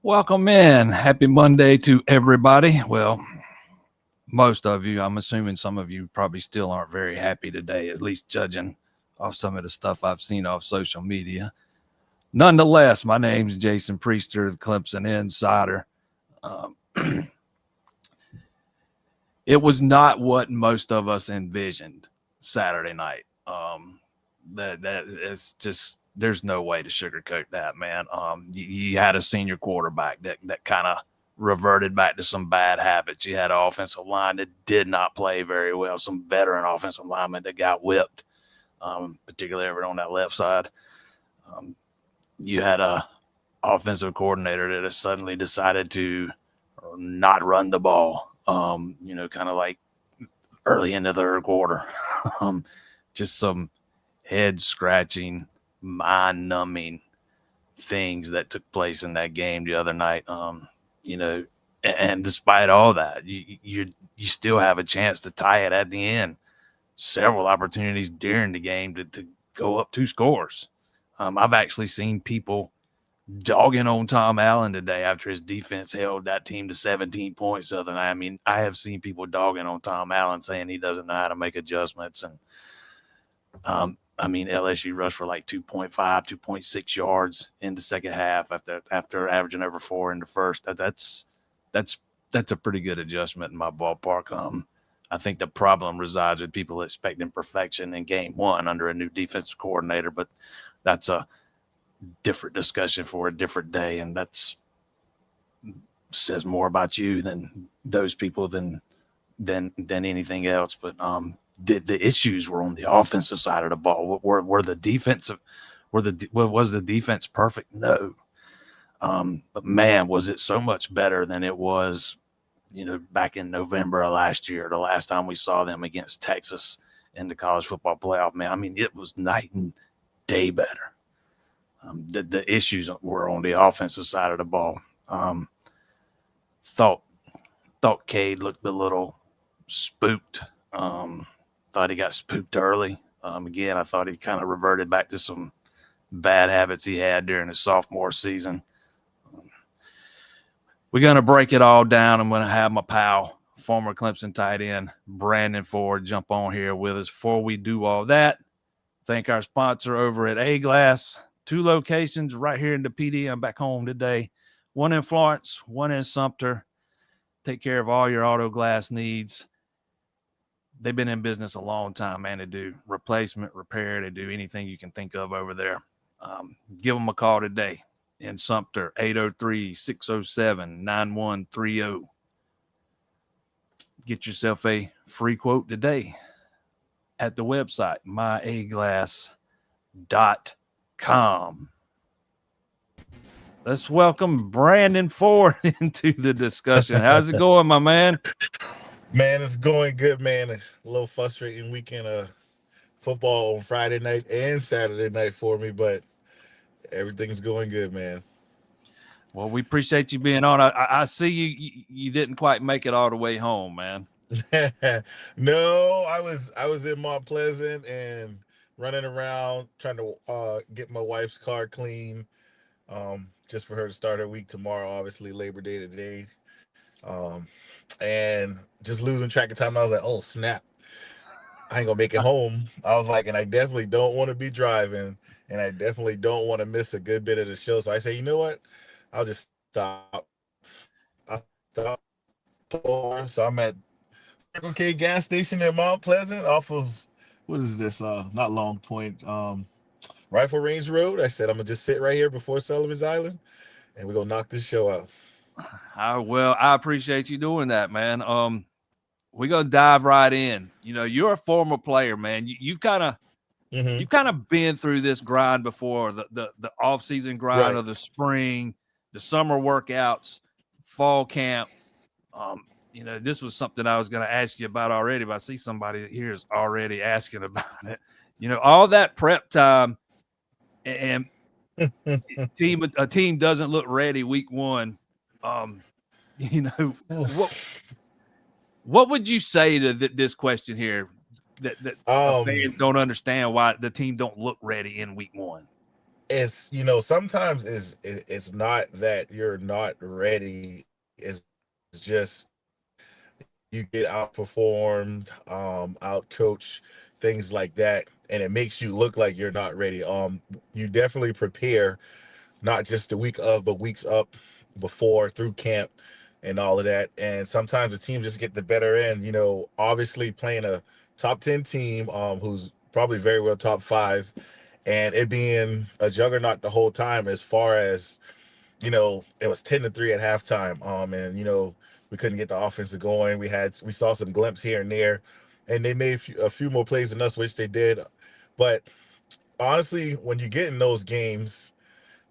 Welcome in. Happy Monday to everybody. Well, most of you, I'm assuming some of you probably still aren't very happy today, at least judging off some of the stuff I've seen off social media. Nonetheless, my name's Jason Priester, the Clemson Insider. Um, it was not what most of us envisioned Saturday night. That is just there's no way to sugarcoat that, man. You had a senior quarterback that kind of reverted back to some bad habits. You had an offensive line that did not play very well. Some veteran offensive linemen that got whipped, particularly over on that left side. You had a offensive coordinator that has suddenly decided to not run the ball. Kind of like early in the third quarter. Just some head scratching, mind numbing things that took place in that game the other night. And despite all that, you still have a chance to tie it at the end. Several opportunities during the game to go up 2 scores. I've actually seen people dogging on Tom Allen today after his defense held that team to 17 points the other night. I mean, I have seen people dogging on Tom Allen saying he doesn't know how to make adjustments. And LSU rushed for like 2.5, 2.6 yards in the second half after averaging over 4 in the first. That's a pretty good adjustment in my ballpark. I think the problem resides with people expecting perfection in game one under a new defensive coordinator, but that's a different discussion for a different day, and that's says more about you than those people than anything else. But the issues were on the offensive side of the ball. Was the defense perfect? No. But man, was it so much better than it was, back in November of last year, the last time we saw them against Texas in the college football playoff. Man, I mean, it was night and day better. The issues were on the offensive side of the ball. Thought Cade looked a little spooked. Thought he got spooked early. Again, I thought he kind of reverted back to some bad habits he had during his sophomore season. We're going to break it all down. I'm going to have my pal, former Clemson tight end, Brandon Ford, jump on here with us. Before we do all that, thank our sponsor over at A-Glass. 2 locations right here in the PD. I'm back home today. 1 in Florence, 1 in Sumter. Take care of all your auto glass needs. They've been in business a long time, man. They do replacement, repair. They do anything you can think of over there. Give them a call today in Sumter, 803-607-9130. Get yourself a free quote today at the website, myaglass.com. Let's welcome Brandon Ford into the discussion. How's it going, my man? Man, it's going good, man. A little frustrating weekend of football on Friday night and Saturday night for me, but everything's going good, man. Well, we appreciate you being on. I see you didn't quite make it all the way home, man. No, I was in Mount Pleasant and running around trying to get my wife's car clean, just for her to start her week tomorrow. Obviously, Labor Day today, and just losing track of time. And I was like, "Oh snap!" I ain't gonna make it home. I was like, and I definitely don't want to be driving, and I definitely don't want to miss a good bit of the show. So I say, you know what? I'll just stop. I stop, pull over. So I'm at Circle K gas station in Mount Pleasant, off of what is this? Not Long Point, Rifle Range Road. I said I'm gonna just sit right here before Sullivan's Island, and we're gonna knock this show out. I appreciate you doing that, man. We're gonna dive right in. You know, you're a former player, man. Mm-hmm. You've kind of been through this grind before, the off season grind Right. of the spring, the summer workouts, fall camp. Um, you know, this was something I was going to ask you about already, but I see somebody here is already asking about it. You know, all that prep time, and a team doesn't look ready week one. Um, you know, what would you say to this question here, that fans um, don't understand why the team don't look ready in week one? it's sometimes it's not that you're not ready. It's just you get outperformed, out coach, things like that, and it makes you look like you're not ready. You definitely prepare not just the week of, but weeks up before, through camp, and all of that. And sometimes the team just get the better end. Obviously playing a top 10 team, who's probably very well top five, and it being a juggernaut the whole time. As far as it was 10-3 at halftime. And we couldn't get the offense going. We saw some glimpses here and there, and they made a few more plays than us, which they did. But honestly, when you get in those games,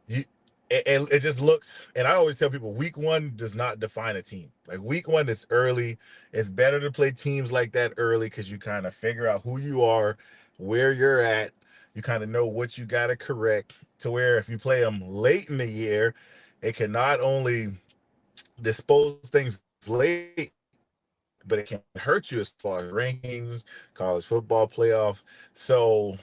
you it just looks. And I always tell people, week one does not define a team. Like, week one is early. It's better to play teams like that early, because you kind of figure out who you are, where you're at. You kind of know what you got to correct, to where if you play them late in the year, it can not only dispose things late, but it can hurt you as far as rankings, college football playoff. So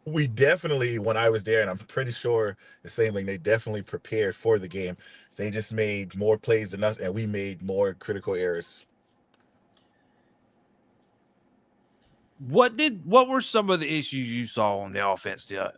we definitely, when I was there, and I'm pretty sure the same thing, they definitely prepared for the game. They just made more plays than us, and we made more critical errors. What were some of the issues you saw on the offense the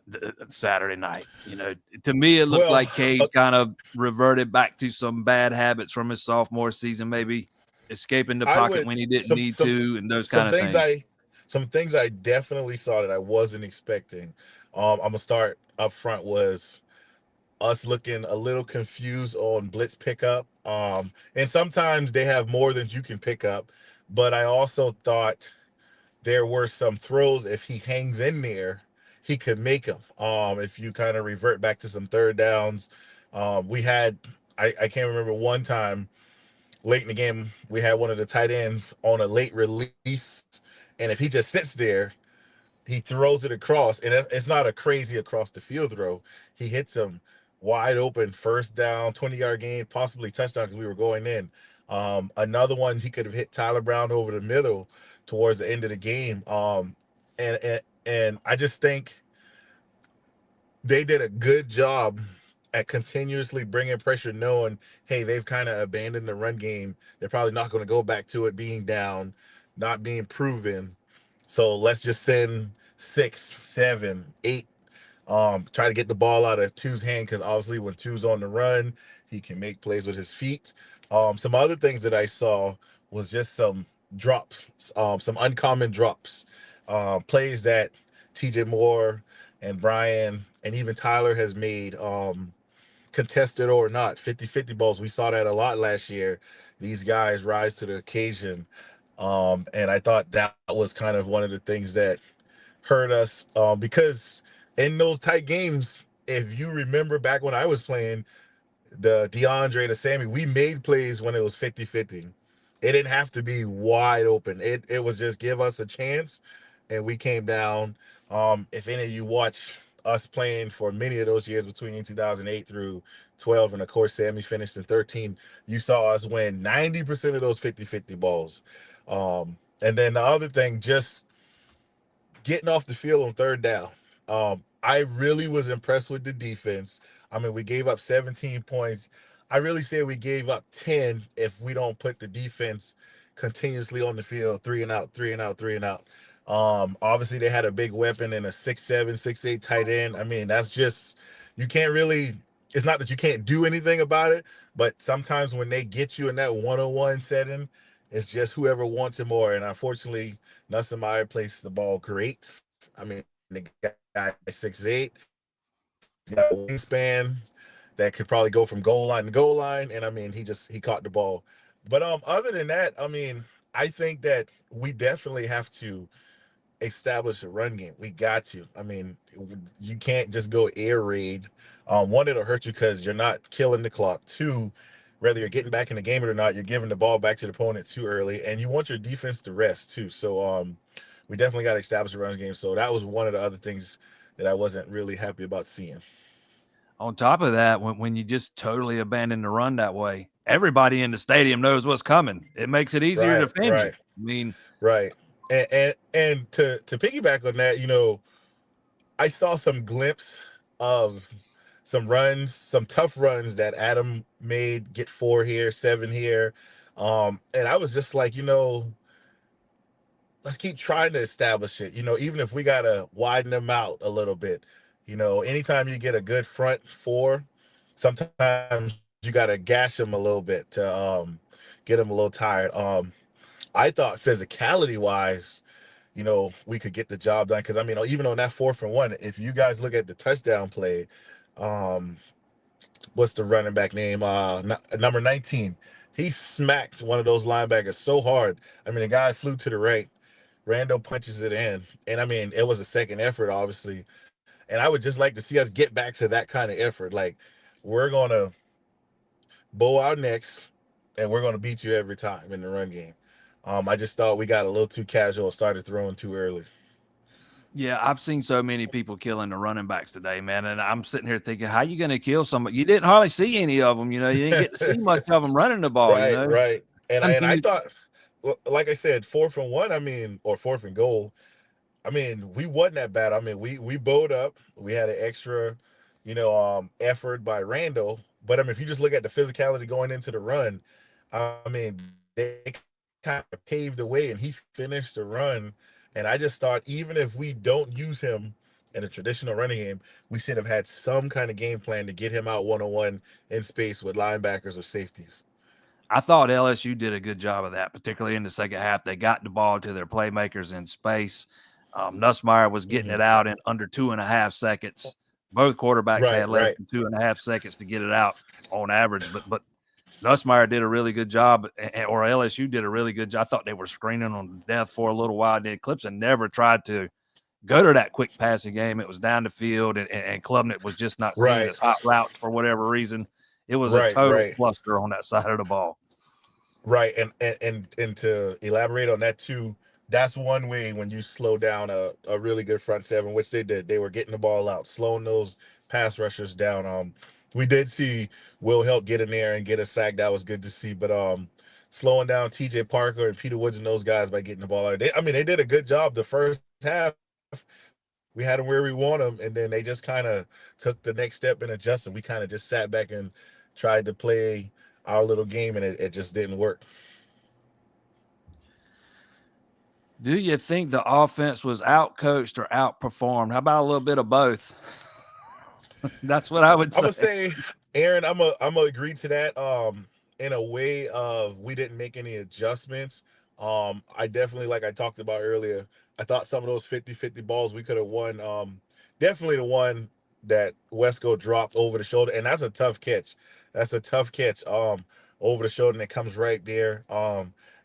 Saturday night? You know, to me, it looked Well, like Cade kind of reverted back to some bad habits from his sophomore season, maybe escaping the I pocket would when he didn't some need some to, and those kind some of things things. I some things I definitely saw that I wasn't expecting. I'm gonna start up front. Was us looking a little confused on blitz pickup. And sometimes they have more than you can pick up, but I also thought there were some throws, if he hangs in there, he could make them. If you kind of revert back to some third downs, we had, I can't remember one time late in the game, we had one of the tight ends on a late release, and if he just sits there, he throws it across, and it's not a crazy across the field throw. He hits him wide open, first down, 20-yard gain, possibly touchdown, because we were going in. Another one, he could have hit Tyler Brown over the middle towards the end of the game. And I just think they did a good job at continuously bringing pressure, knowing, hey, they've kind of abandoned the run game. They're probably not going to go back to it being down, not being proven. So let's just send 6, 7, 8. Try to get the ball out of Two's hand, because obviously when Two's on the run, he can make plays with his feet. Some other things that I saw was just some drops, some uncommon drops, plays that TJ Moore and Brian and even Tyler has made, contested or not, 50-50 balls. We saw that a lot last year. These guys rise to the occasion. And I thought that was kind of one of the things that hurt us, because in those tight games, if you remember back when I was playing, the DeAndre, the Sammy, we made plays when it was 50-50. It didn't have to be wide open. It was just give us a chance, and we came down. If any of you watch us playing for many of those years between 2008 through 12, and of course Sammy finished in 13, you saw us win 90% of those 50-50 balls. And then the other thing, just getting off the field on third down. I really was impressed with the defense. I mean, we gave up 17 points. I really say we gave up 10 if we don't put the defense continuously on the field, three and out, three and out, three and out. Obviously they had a big weapon in a 6'7", 6'8" tight end. I mean, that's just you can't really. It's not that you can't do anything about it, but sometimes when they get you in that 1-on-1 setting, it's just whoever wants it more. And unfortunately, Nussmeier plays the ball great. I mean, the guy 6'8", he's got a wingspan that could probably go from goal line to goal line. And I mean, he caught the ball. But other than that, I mean, I think that we definitely have to establish a run game. We got to. I mean, you can't just go air raid. One, it'll hurt you because you're not killing the clock. Two, whether you're getting back in the game or not, you're giving the ball back to the opponent too early, and you want your defense to rest too. So, we definitely got to establish a run game. So that was one of the other things that I wasn't really happy about seeing. On top of that, when you just totally abandon the run that way, everybody in the stadium knows what's coming. It makes it easier to Right, defend you. right, I mean, right. And to piggyback on that, I saw some glimpse of some runs, some tough runs that Adam made, get 4 here, 7 here. And I was just like, let's keep trying to establish it. Even if we gotta widen them out a little bit. Anytime you get a good front four, sometimes you gotta gash them a little bit to get them a little tired. I thought physicality wise, we could get the job done. Because I mean, even on that 4th and 1, if you guys look at the touchdown play, um, what's the running back name? Number 19. He smacked one of those linebackers so hard. I mean, the guy flew to the right. Rando punches it in, and I mean, it was a second effort, obviously. And I would just like to see us get back to that kind of effort. Like, we're gonna bow our necks, and we're gonna beat you every time in the run game. I just thought we got a little too casual, started throwing too early. yeah, I've seen so many people killing the running backs today, man, and I'm sitting here thinking, how you going to kill somebody? You didn't hardly see any of them. You didn't get to see much of them running the ball. Right, right. And I and mean, I thought, like I said, 4th and 1. I mean, or 4th and goal. I mean, we wasn't that bad. I mean, we bowed up. We had an extra, effort by Randall. But I mean, if you just look at the physicality going into the run, I mean, they kind of paved the way, and he finished the run. And I just thought, even if we don't use him in a traditional running game, we should have had some kind of game plan to get him out 1-on-1 in space with linebackers or safeties. I thought LSU did a good job of that, particularly in the second half. They got the ball to their playmakers in space. Nussmeier was getting Hmm. it out in under 2.5 seconds. Both quarterbacks Right, had less right. than 2.5 seconds to get it out on average, but Nussmeier did a really good job, or LSU did a really good job. I thought they were screening on death for a little while. Then Clemson never tried to go to that quick passing game. It was down the field, and Klubnik was just not seeing Right, his hot routes for whatever reason. It was a right, total right. cluster on that side of the ball. Right, and to elaborate on that too, that's one way when you slow down a really good front seven, which they did. They were getting the ball out, slowing those pass rushers down. We did see Will Help get in there and get a sack. That was good to see. But slowing down T.J. Parker and Peter Woods and those guys by getting the ball out. I mean, they did a good job the first half. We had them where we want them, and then they just kind of took the next step and adjusted. We kind of just sat back and tried to play our little game, and it just didn't work. Do you think the offense was outcoached or outperformed? How about a little bit of both? That's what I would I'm gonna say. say, Aaron, I'm gonna agree to that. In a way of we didn't make any adjustments. I definitely, like I talked about earlier, I thought some of those 50-50 balls we could have won. Definitely the one that Wesco dropped over the shoulder, and that's a tough catch. That's a tough catch. Over the shoulder, and it comes right there.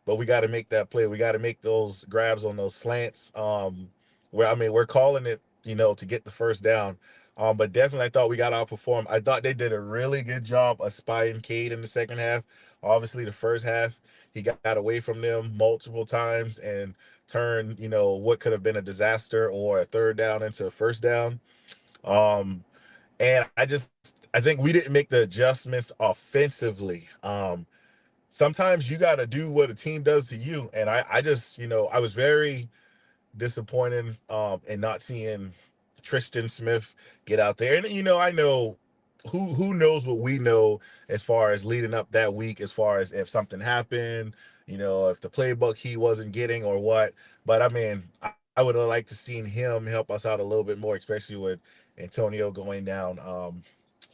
But we got to make that play. We got to make those grabs on those slants. Where I mean, we're calling it, to get the first down. But definitely, I thought we got outperformed. I thought they did a really good job of spying Cade in the second half. Obviously, the first half, he got away from them multiple times and turned, what could have been a disaster or a third down into a first down. Um, and I think we didn't make the adjustments offensively. Sometimes you got to do what a team does to you. And I just, I was very disappointed in not seeing Tristan Smith get out there. And I know who knows what we know as far as leading up that week, as far as if something happened, if the playbook he wasn't getting or what. But I mean, I would have liked to seen him help us out a little bit more, especially with Antonio going down,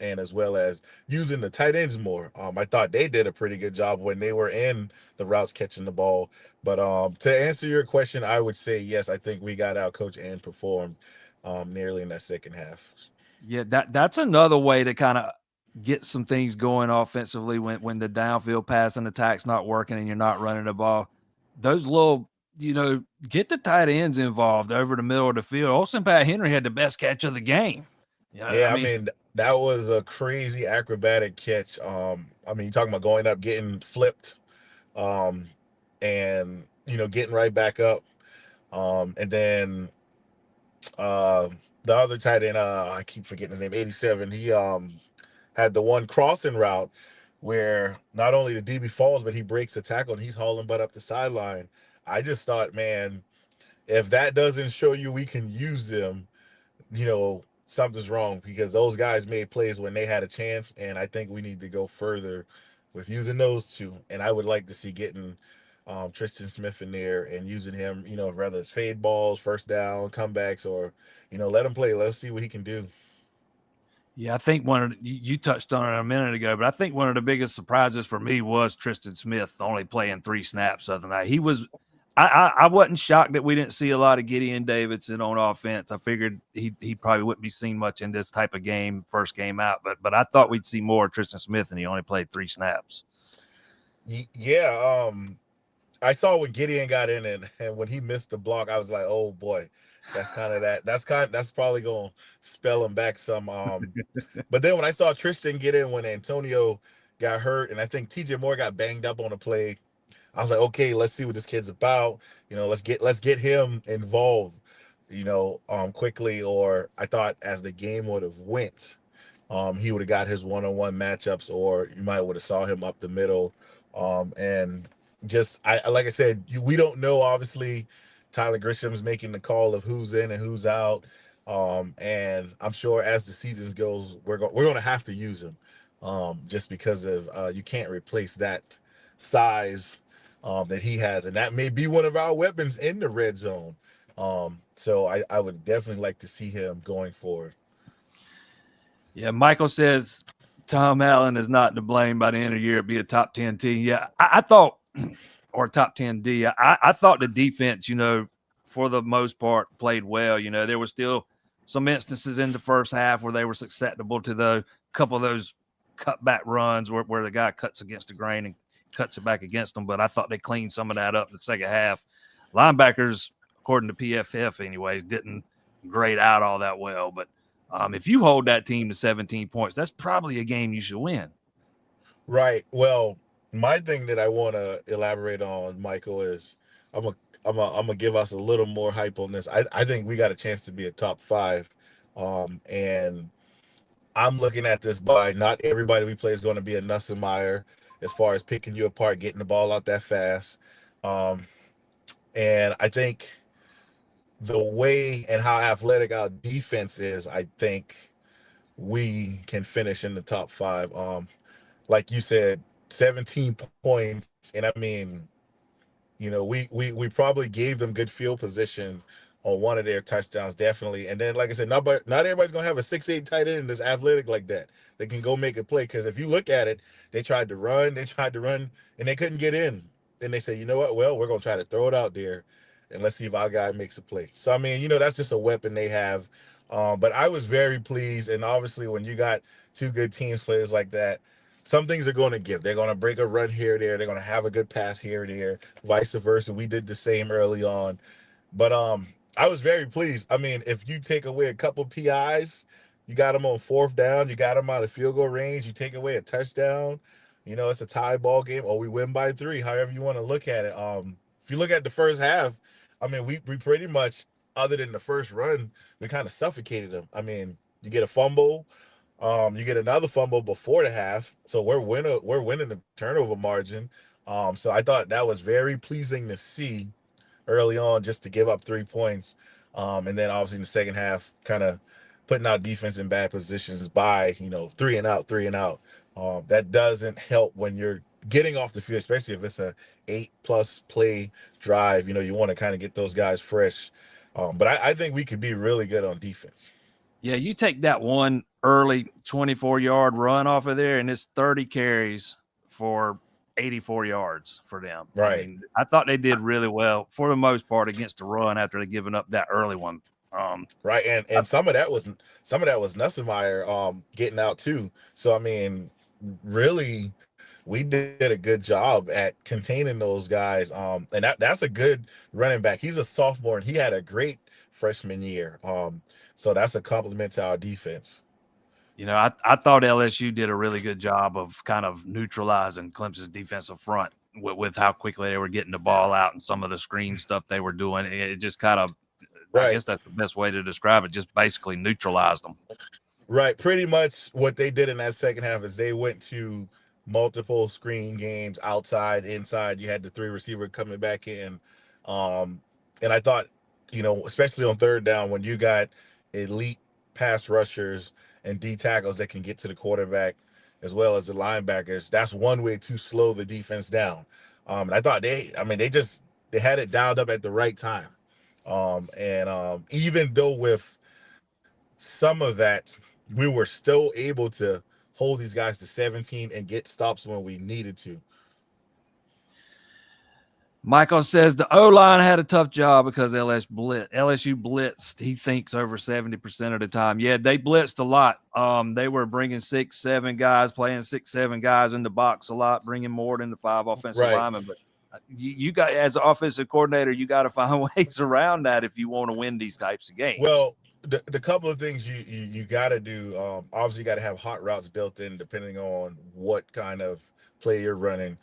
and as well as using the tight ends more. I thought they did a pretty good job when they were in the routes catching the ball. But to answer your question, I would say yes. I think we got out coach and performed nearly in that second half. Yeah, that's another way to kind of get some things going offensively when the downfield passing attack's not working and you're not running the ball. Those little, get the tight ends involved over the middle of the field. Olsen Pat Henry had the best catch of the game. Yeah, I Yeah, I mean, mean that was a crazy acrobatic catch. I mean, you talking about going up, getting flipped, um, and getting right back up. And then uh, the other tight end, I keep forgetting his name, 87. He had the one crossing route where not only the DB falls, but he breaks a tackle and he's hauling butt up the sideline. I just thought, man, if that doesn't show you we can use them, something's wrong because those guys made plays when they had a chance, and I think we need to go further with using those two. And I would like to see getting Tristan Smith in there and using him, whether it's fade balls, first down, comebacks, or let him play. Let's see what he can do. yeah, I think you touched on it a minute ago, but I think one of the biggest surprises for me was Tristan Smith only playing 3 snaps the other night. He was I wasn't shocked that we didn't see a lot of Gideon Davidson on offense. I figured he probably wouldn't be seen much in this type of game, first game out, but I thought we'd see more of Tristan Smith, and he only played 3 snaps. Yeah, I saw when Gideon got in and when he missed the block, I was like, oh boy, that's kind of that. That's probably gonna spell him back some. But then when I saw Tristan get in when Antonio got hurt, and I think TJ Moore got banged up on a play, I was like, okay, let's see what this kid's about. Let's get him involved, quickly. Or I thought as the game would have went, he would have got his one-on-one matchups, or you might would have saw him up the middle. And just like I said, we don't know. Obviously, Tyler Grisham's making the call of who's in and who's out. And I'm sure as the season goes, we're going to have to use him, just because of you can't replace that size that he has, and that may be one of our weapons in the red zone. So I would definitely like to see him going forward. Yeah, Michael says Tom Allen is not to blame by the end of the year. It'd be a top 10 team. Yeah, I thought, or top 10 D. I thought the defense, for the most part, played well. There were still some instances in the first half where they were susceptible to the couple of those cutback runs where the guy cuts against the grain and cuts it back against them. But I thought they cleaned some of that up in the second half. Linebackers, according to PFF, anyways, didn't grade out all that well. But if you hold that team to 17 points, that's probably a game you should win. Right. Well, my thing that I want to elaborate on, Michael, is I'm a I'm gonna give us a little more hype on this. I think we got a chance to be a top five, and I'm looking at this by not everybody we play is going to be a Nussenmeyer as far as picking you apart, getting the ball out that fast, um, and I think the way and how athletic our defense is, I think we can finish in the top five. Like you said, 17 points, and I mean, we probably gave them good field position on one of their touchdowns, definitely. And then, like I said, not everybody's gonna have a 6'8" tight end that's athletic like that. They can go make a play because if you look at it, they tried to run, and they couldn't get in. And they say, you know what? Well, we're gonna try to throw it out there, and let's see if our guy makes a play. So I mean, that's just a weapon they have. But I was very pleased, and obviously, when you got two good teams players like that, some things are going to give. They're going to break a run here or there. They're going to have a good pass here or there, vice versa. We did the same early on. But I was very pleased. I mean, if you take away a couple PIs, you got them on fourth down, you got them out of field goal range, you take away a touchdown, it's a tie ball game, or we win by 3, however you want to look at it. If you look at the first half, I mean, we pretty much, other than the first run, we kind of suffocated them. I mean, you get a fumble, you get another fumble before the half, so we're winning the turnover margin. So I thought that was very pleasing to see early on, just to give up 3 points. And then obviously in the second half, kind of putting our defense in bad positions by, three and out, three and out. That doesn't help when you're getting off the field, especially if it's a 8+ play drive. You want to kind of get those guys fresh. But I think we could be really good on defense. Yeah, you take that one early 24-yard run off of there, and it's 30 carries for 84 yards for them. I Right. mean, I thought they did really well for the most part against the run after they giving up that early one. Right. And some of that was Nusselmeyer getting out too. So I mean, really we did a good job at containing those guys. And that's a good running back. He's a sophomore and he had a great freshman year. So that's a compliment to our defense. I thought LSU did a really good job of kind of neutralizing Clemson's defensive front with how quickly they were getting the ball out and some of the screen stuff they were doing. It just kind of, I Right. guess that's the best way to describe it, just basically neutralized them. Right. Pretty much what they did in that second half is they went to multiple screen games outside, inside. You had the three receiver coming back in. Um, and I thought, especially on third down, when you got elite pass rushers and D tackles that can get to the quarterback as well as the linebackers, that's one way to slow the defense down. And I thought they had it dialed up at the right time. And even though with some of that, we were still able to hold these guys to 17 and get stops when we needed to. Michael says the O-line had a tough job because LSU blitzed, he thinks, over 70% of the time. Yeah, they blitzed a lot. They were bringing 6-7 guys, playing 6-7 guys in the box a lot, bringing more than the 5 offensive Right. linemen. But you got, as an offensive coordinator, you got to find ways around that if you want to win these types of games. Well, the couple of things you got to do, obviously, you got to have hot routes built in depending on what kind of play you're running.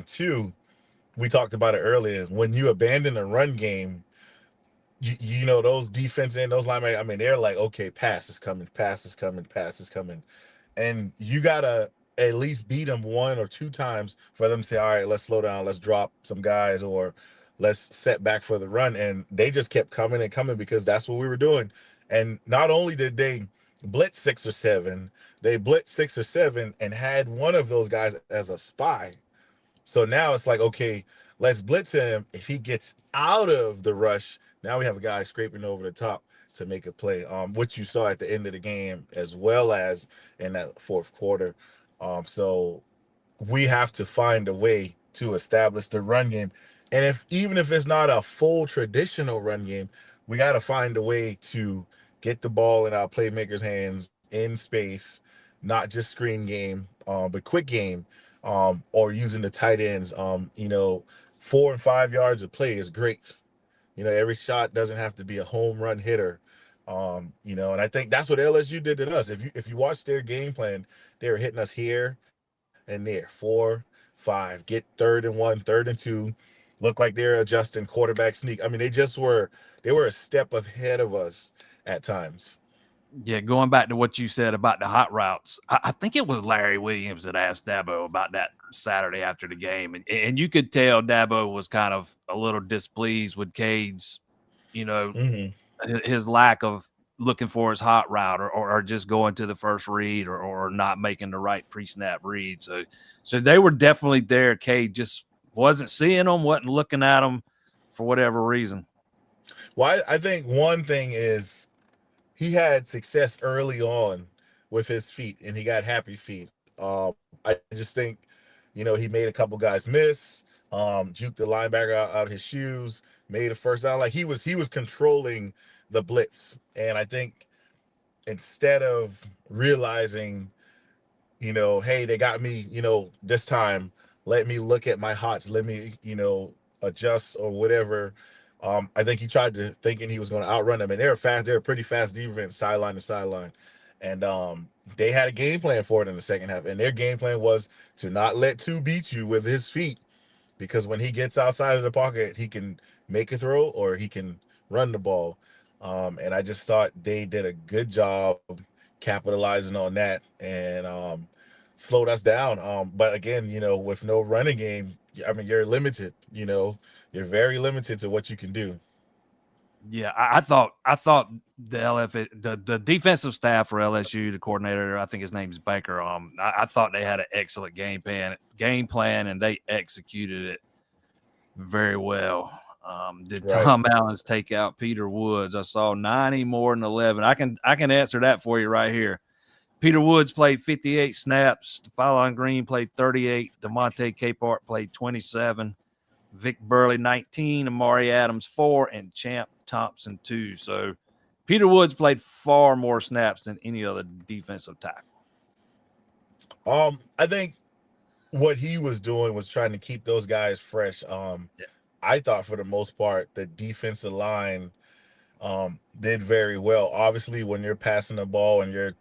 Two, we talked about it earlier. When you abandon a run game, those defense and those linemen, I mean, they're like, okay, pass is coming, pass is coming, pass is coming. And you gotta at least beat them one or two times for them to say, all right, let's slow down, let's drop some guys, or let's set back for the run. And they just kept coming and coming because that's what we were doing. And not only did they blitz 6 or 7, they blitzed 6 or 7 and had one of those guys as a spy. So now it's like, okay, let's blitz him. If he gets out of the rush, now we have a guy scraping over the top to make a play, which you saw at the end of the game as well as in that fourth quarter. So we have to find a way to establish the run game. And even if it's not a full traditional run game, we got to find a way to get the ball in our playmakers' hands in space, not just screen game, but quick game, or using the tight ends. 4 and 5 yards of play is great. Every shot doesn't have to be a home run hitter. And I think that's what LSU did to us. If you watch their game plan, they were hitting us here and there, 4, 5, get 3rd and 1, 3rd and 2. Look like they're adjusting quarterback sneak. I mean, they were a step ahead of us at times. Yeah, going back to what you said about the hot routes, I think it was Larry Williams that asked Dabo about that Saturday after the game, and you could tell Dabo was kind of a little displeased with Cade's, you know, Mm-hmm. his lack of looking for his hot route or just going to the first read or not making the right pre-snap read. So they were definitely there. Cade just wasn't seeing them, wasn't looking at them for whatever reason. Well, I think one thing is he had success early on with his feet, and he got happy feet. I just think, he made a couple guys miss, juked the linebacker out his shoes, made a first down. Like he was controlling the blitz, and I think instead of realizing, hey, they got me, this time, let me look at my hots, let me, adjust or whatever. I think he tried to thinking he was going to outrun them, and they're a pretty fast defense, sideline to sideline. And they had a game plan for it in the second half, and their game plan was to not let two beat you with his feet, because when he gets outside of the pocket, he can make a throw or he can run the ball. And I just thought they did a good job capitalizing on that and slowed us down. But again, with no running game, I mean, you're limited. You're very limited to what you can do. Yeah, I thought the defensive staff for LSU, the coordinator, I think his name is Baker. I thought they had an excellent game plan, and they executed it very well. Did Right. Tom Allen's take out Peter Woods? I saw 90 more than 11. I can answer that for you right here. Peter Woods played 58 snaps. Fallon Green played 38. DeMonte Capehart played 27. Vic Burley 19. Amari Adams 4. And Champ Thompson 2. So Peter Woods played far more snaps than any other defensive tackle. I think what he was doing was trying to keep those guys fresh. Yeah. I thought for the most part the defensive line did very well. Obviously, when you're passing the ball and you're,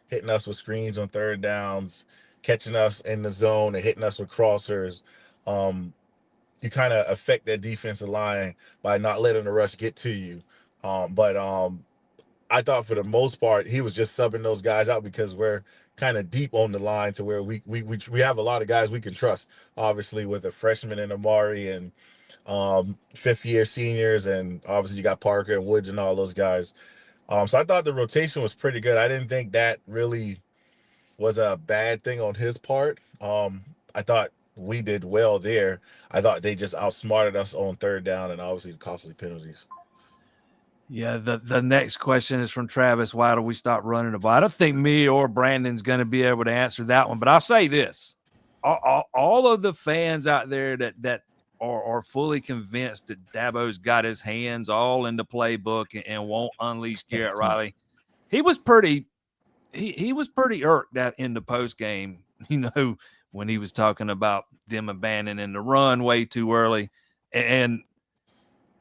hitting us with screens on third downs, catching us in the zone and hitting us with crossers, um, you kind of affect that defensive line by not letting the rush get to you. But I thought for the most part he was just subbing those guys out because we're kind of deep on the line to where we have a lot of guys we can trust. Obviously, with a freshman in Amari and fifth year seniors, and obviously you got Parker and Woods and all those guys. So I thought the rotation was pretty good. I didn't think that really was a bad thing on his part. I thought we did well there. I thought they just outsmarted us on third down and obviously the costly penalties. Yeah, the next question is from Travis. Why do we stop running the ball? I don't think me or Brandon's going to be able to answer that one, but I'll say this. All of the fans out there that are fully convinced that Dabo's got his hands all in the playbook and won't unleash Garrett Riley, he was pretty irked that in the post game, when he was talking about them abandoning the run way too early. And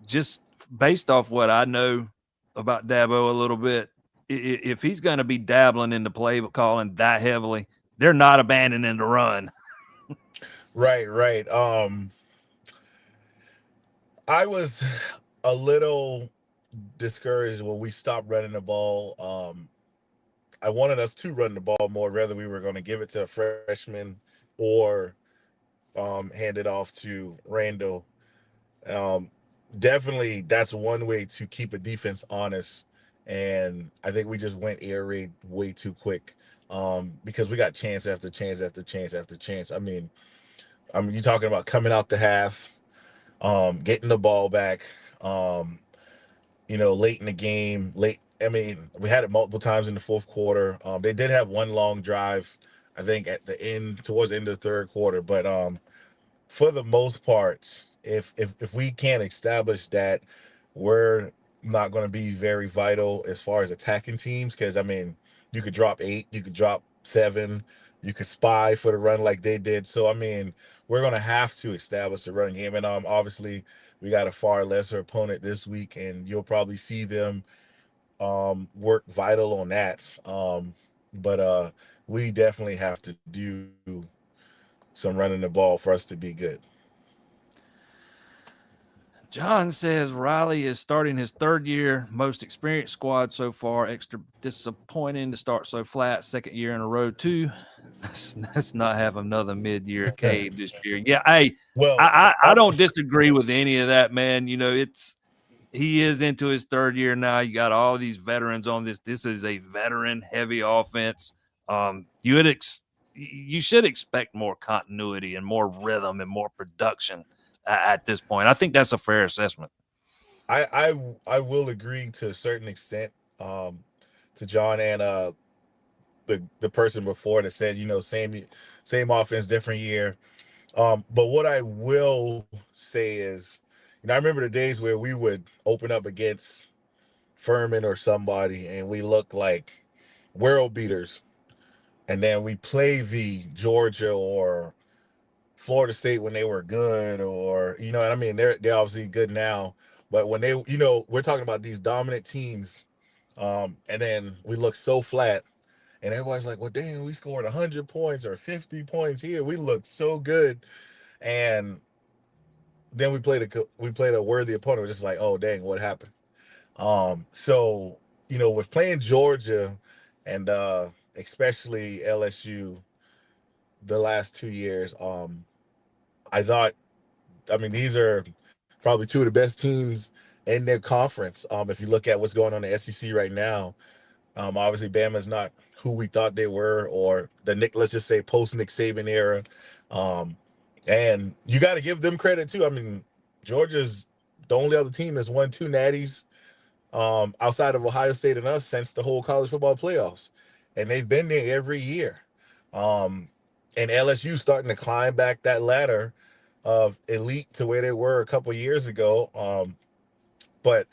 just based off what I know about Dabo a little bit, if he's going to be dabbling in the play calling that heavily, they're not abandoning the run. Right, right. I was a little discouraged when we stopped running the ball. I wanted us to run the ball more, whether we were going to give it to a freshman or hand it off to Randall. Um, Definitely, that's one way to keep a defense honest. And I think we just went air raid way too quick because we got chance after chance after chance after chance. I mean, you're talking about coming out the half, getting the ball back, um, late in the game. Late. I mean, we had it multiple times in the fourth quarter. They did have one long drive, I think, at the end, towards the end of the third quarter. But for the most part, if we can't establish that we're not going to be very vital as far as attacking teams, because I mean, you could drop 8, you could drop 7, you could spy for the run like they did. So I mean, we're going to have to establish the run game, and obviously we got a far lesser opponent this week, and you'll probably see them work vital on that. But we definitely have to do some running the ball for us to be good. John says Riley is starting his third year, most experienced squad so far. Extra disappointing to start so flat. Second year in a row, too. Let's not have another mid-year cave this year. Yeah, hey, Well, I don't disagree with any of that, man. He is into his third year now. You got all these veterans on this. This is a veteran-heavy offense. You should expect more continuity and more rhythm and more production at this point. I think that's a fair assessment. I will agree to a certain extent to John and the person before that said, same offense, different year. But what I will say is, I remember the days where we would open up against Furman or somebody and we look like world beaters, and then we play the Georgia or Florida State when they were good, or and I mean they're obviously good now, but when they we're talking about these dominant teams, and then we look so flat, and everybody's like, well, damn, we scored 100 points or 50 points here, we looked so good, and then we played a worthy opponent. We're just like, oh dang, what happened? So with playing Georgia and especially LSU the last 2 years, I thought, I mean, these are probably two of the best teams in their conference. If you look at what's going on in the SEC right now, obviously Bama's not who we thought they were, or the let's just say post Nick Saban era. Um, and you got to give them credit too. I mean, Georgia's the only other team that's won two natties outside of Ohio State and us since the whole college football playoffs, and they've been there every year. Um, and LSU starting to climb back that ladder of elite to where they were a couple years ago. But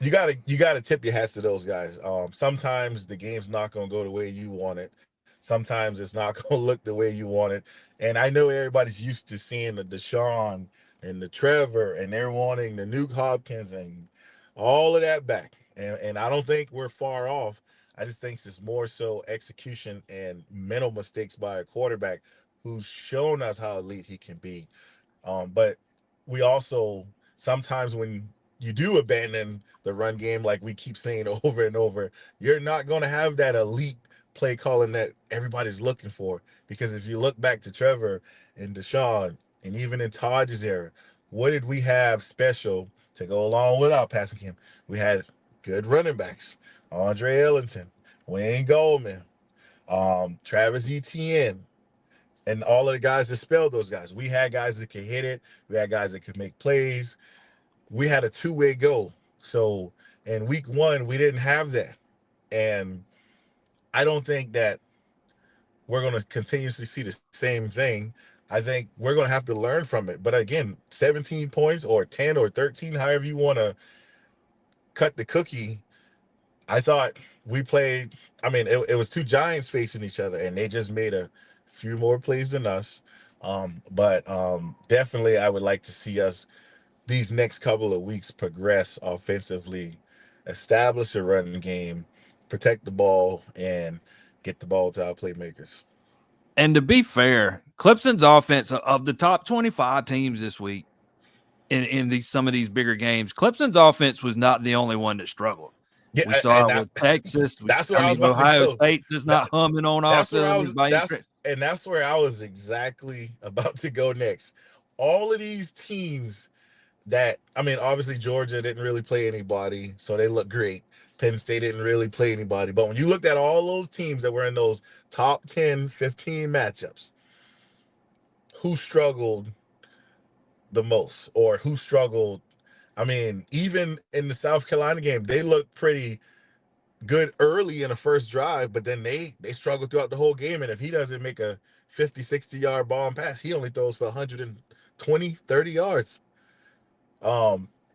you gotta tip your hats to those guys. Sometimes the game's not gonna go the way you want it. Sometimes it's not gonna look the way you want it. And I know everybody's used to seeing the Deshaun and the Trevor, and they're wanting the Nuke Hopkins and all of that back. And I don't think we're far off. I just think it's more so execution and mental mistakes by a quarterback who's shown us how elite he can be. But we also sometimes when you do abandon the run game, like we keep saying over and over, you're not going to have that elite play calling that everybody's looking for. Because if you look back to Trevor and Deshaun, and even in Taj's era, what did we have special to go along with our passing game? We had good running backs, Andre Ellington, Wayne Goldman, Travis Etienne, and all of the guys that spelled those guys. We had guys that could hit it. We had guys that could make plays. We had a two-way go. So in week one, we didn't have that. And I don't think that we're going to continuously see the same thing. I think we're going to have to learn from it. But again, 17 points or 10 or 13, however you want to cut the cookie, I thought we played. I mean, it was two giants facing each other, and they just made a few more plays than us. But definitely, I would like to see us these next couple of weeks progress offensively, establish a run game, protect the ball, and get the ball to our playmakers. And to be fair, Clemson's offense of the top 25 teams this week in these some of these bigger games, Clemson's offense was not the only one that struggled. We Yeah, saw and it with Texas. that's where I was about to Ohio go. State just That not humming on all that's where I cylinders was. by any That's stretch. and that's where I was exactly about to go next. All of these teams that I mean, obviously Georgia didn't really play anybody, so they look great. Penn State didn't really play anybody. But when you looked at all those teams that were in those top 10, 15 matchups, who struggled the most or who struggled? I mean, even in the South Carolina game, they looked pretty good early in the first drive, but then they struggled throughout the whole game. And if he doesn't make a 50, 60-yard ball and pass, he only throws for 120, 30 yards.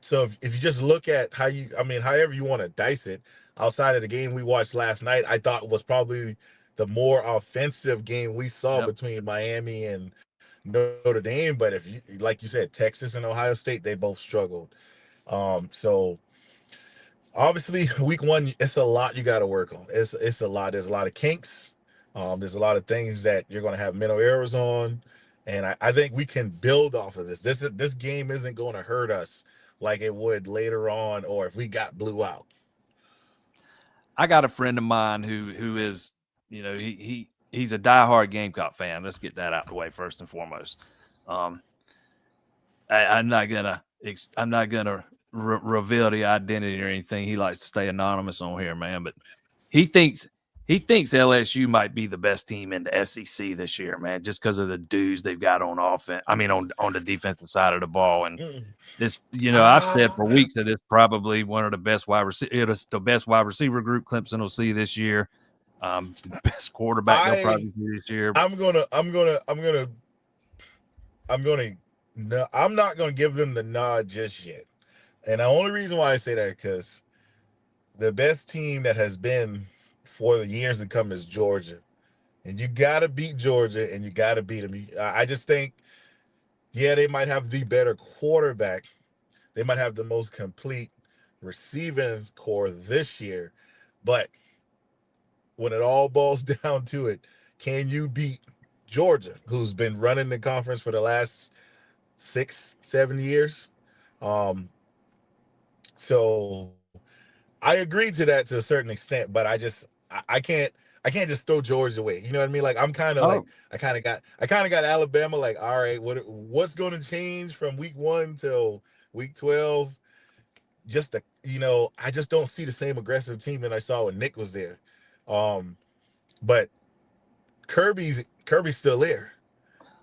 So if you just look at how I mean, however you want to dice it, outside of the game we watched last night, I thought was probably the more offensive game we saw Yep. between Miami and Notre Dame. But if you, like you said, Texas and Ohio State, they both struggled. So obviously week one, it's a lot you got to work on. It's a lot. There's a lot of kinks. There's a lot of things that you're going to have mental errors on, and I think we can build off of this. This game isn't going to hurt us like it would later on, or if we got blew out. I got a friend of mine who is, he's a diehard Gamecock fan. Let's get that out the way first and foremost. Um, I'm not gonna reveal the identity or anything. He likes to stay anonymous on here, man. But he thinks LSU might be the best team in the SEC this year, man, just because of the dudes they've got on offense. I mean, on the defensive side of the ball. And this, I've said for weeks that it's probably one of the best wide receiver. It's the best wide receiver group Clemson will see this year. Best quarterback they'll probably see this year. No, I'm not gonna give them the nod just yet. And the only reason why I say that because the best team that has been for the years to come is Georgia, and you got to beat Georgia, and you got to beat them. I just think, yeah, they might have the better quarterback. They might have the most complete receiving core this year, but when it all boils down to it, can you beat Georgia, who's been running the conference for the last 6, 7 years? Um, so I agree to that to a certain extent, but I can't just throw Georgia away. You know what I mean? Like I'm kind of like Oh, I kind of got Alabama. Like, all right, what's going to change from week one till week 12? Just I just don't see the same aggressive team that I saw when Nick was there. But Kirby's still there.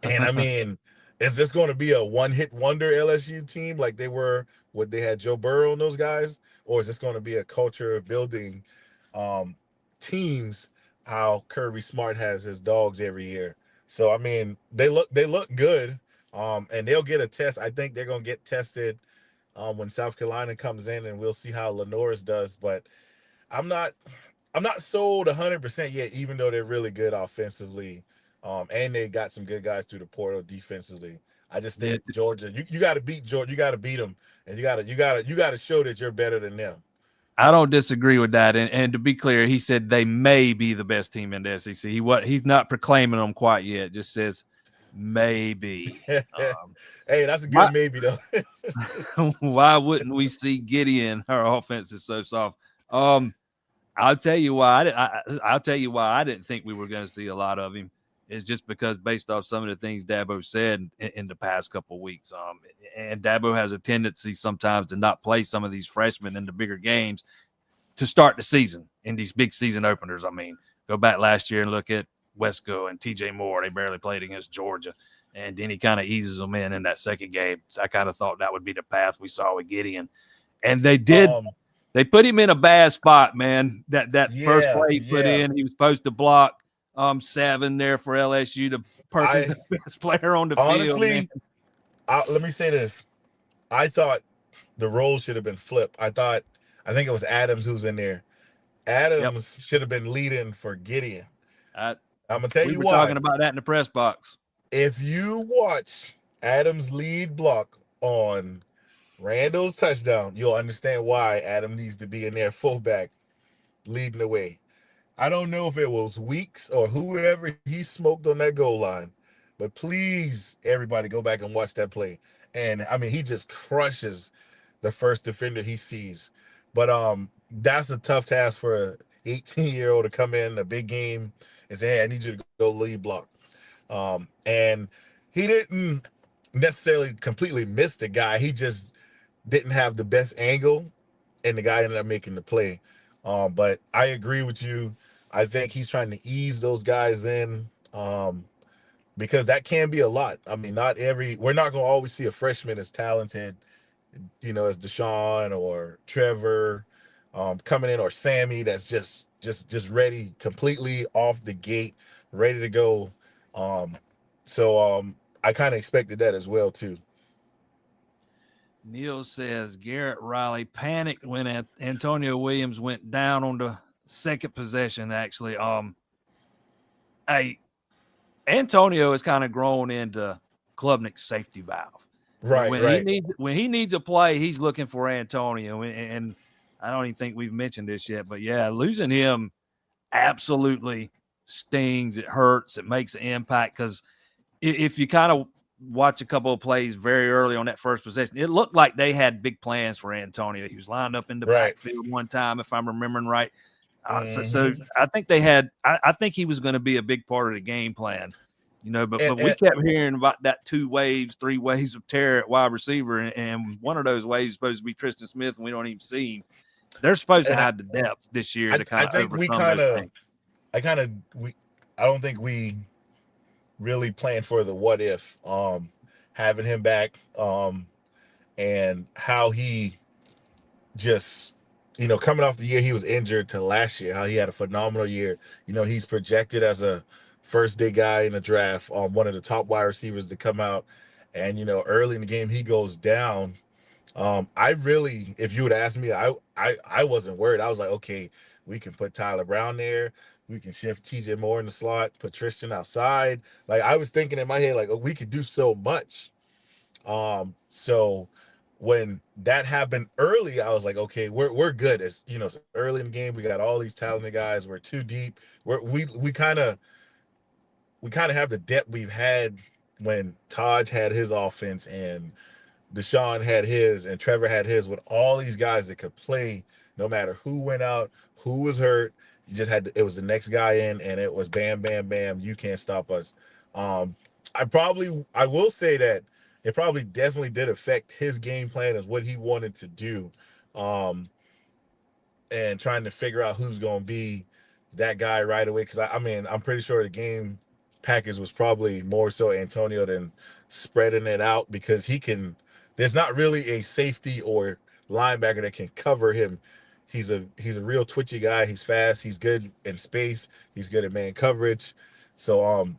And I mean, is this going to be a one-hit wonder LSU team like they were when they had Joe Burrow and those guys, or is this going to be a culture building um, teams? How Kirby Smart has his dogs every year. So I mean, they look good, and they'll get a test. I think they're going to get tested when South Carolina comes in, and we'll see how Lenore's does. But I'm not I'm not sold 100% yet, even though they're really good offensively, and they got some good guys through the portal defensively. I just Yeah, think Georgia, you got to beat Georgia, you got to beat them, and you got to show that you're better than them. I don't disagree with that. And to be clear, he said they may be the best team in the SEC. He's not proclaiming them quite yet. Just says maybe. Um, Hey, that's a why good maybe though. why wouldn't we see Gideon? Our offense is so soft. I'll tell you why. I'll tell you why I didn't think we were going to see a lot of him. Is just because based off some of the things Dabo said in the past couple of weeks. And Dabo has a tendency sometimes to not play some of these freshmen in the bigger games to start the season in these big season openers. I mean, go back last year and look at Wesco and TJ Moore. They barely played against Georgia. And then he kind of eases them in that second game. So I kind of thought that would be the path we saw with Gideon. And they did. um, They put him in a bad spot, man. That first yeah, play he put yeah. in, he was supposed to block 7 there for LSU to Perkins, I the best player on the field, man. honestly, let me say this. I thought the roles should have been flipped. I think it was Adams who's in there. Yep. Adams should have been leading for Gideon. I, I'm gonna tell we you were why. talking about that in the press box. If you watch Adams' lead block on Randall's touchdown, you'll understand why Adam needs to be in there fullback leading the way. I don't know if it was Weeks or whoever he smoked on that goal line, but please, everybody, go back and watch that play. And I mean, he just crushes the first defender he sees. But that's a tough task for a 18-year-old to come in a big game and say, "Hey, I need you to go lead block." And he didn't necessarily completely miss the guy. He just didn't have the best angle, and the guy ended up making the play. But I agree with you. I think he's trying to ease those guys in because that can be a lot. I mean, we're not going to always see a freshman as talented, as Deshaun or Trevor coming in, or Sammy that's just ready, completely off the gate, ready to go. Um, so I kind of expected that as well too. Neil says Garrett Riley panicked when Antonio Williams went down on the second possession. Actually, hey, Antonio has kind of grown into Klubnik's safety valve. Right, right. When he needs a play, he's looking for Antonio. And I don't even think we've mentioned this yet, but yeah, losing him absolutely stings. It hurts. It makes an impact because if you kind of watch a couple of plays very early on that first possession, it looked like they had big plans for Antonio. He was lined up in the Right. backfield one time, if I'm remembering right. So Mm-hmm. I think they had. I think he was going to be a big part of the game plan, But we And kept hearing about that 2 waves, 3 waves of terror at wide receiver, and one of those waves is supposed to be Tristan Smith, and we don't even see him. They're supposed to and have the depth this year to I kind of think we overcome kind those of things. I kind of we I don't think we really planned for the what if having him back and how he just coming off the year he was injured to last year, how he had a phenomenal year. He's projected as a first day guy in the draft, one of the top wide receivers to come out, and early in the game he goes down. I really, if you would ask me, I wasn't worried. I was like, okay, we can put Tyler Brown there. We can shift TJ Moore in the slot, put Tristan outside. Like I was thinking in my head, like, oh, we could do so much. So when that happened early, I was like, okay, we're good. It's early in the game. We got all these talented guys. We're too deep. We kind of have the depth we've had when Taj had his offense and Deshaun had his and Trevor had his, with all these guys that could play no matter who went out, who was hurt. You just it was the next guy in, and it was bam, bam, bam. You can't stop us. Um, I will say that it probably definitely did affect his game plan as what he wanted to do, um, and trying to figure out who's going to be that guy right away. Because I mean, I'm pretty sure the game package was probably more so Antonio than spreading it out because he can. There's not really a safety or linebacker that can cover him. He's a real twitchy guy. He's fast. He's good in space. He's good at man coverage. So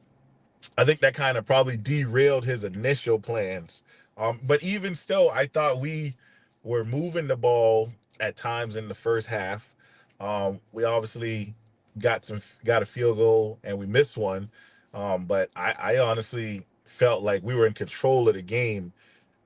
I think that kind of probably derailed his initial plans. But even still, I thought we were moving the ball at times in the first half. We obviously got a field goal and we missed one. But I honestly felt like we were in control of the game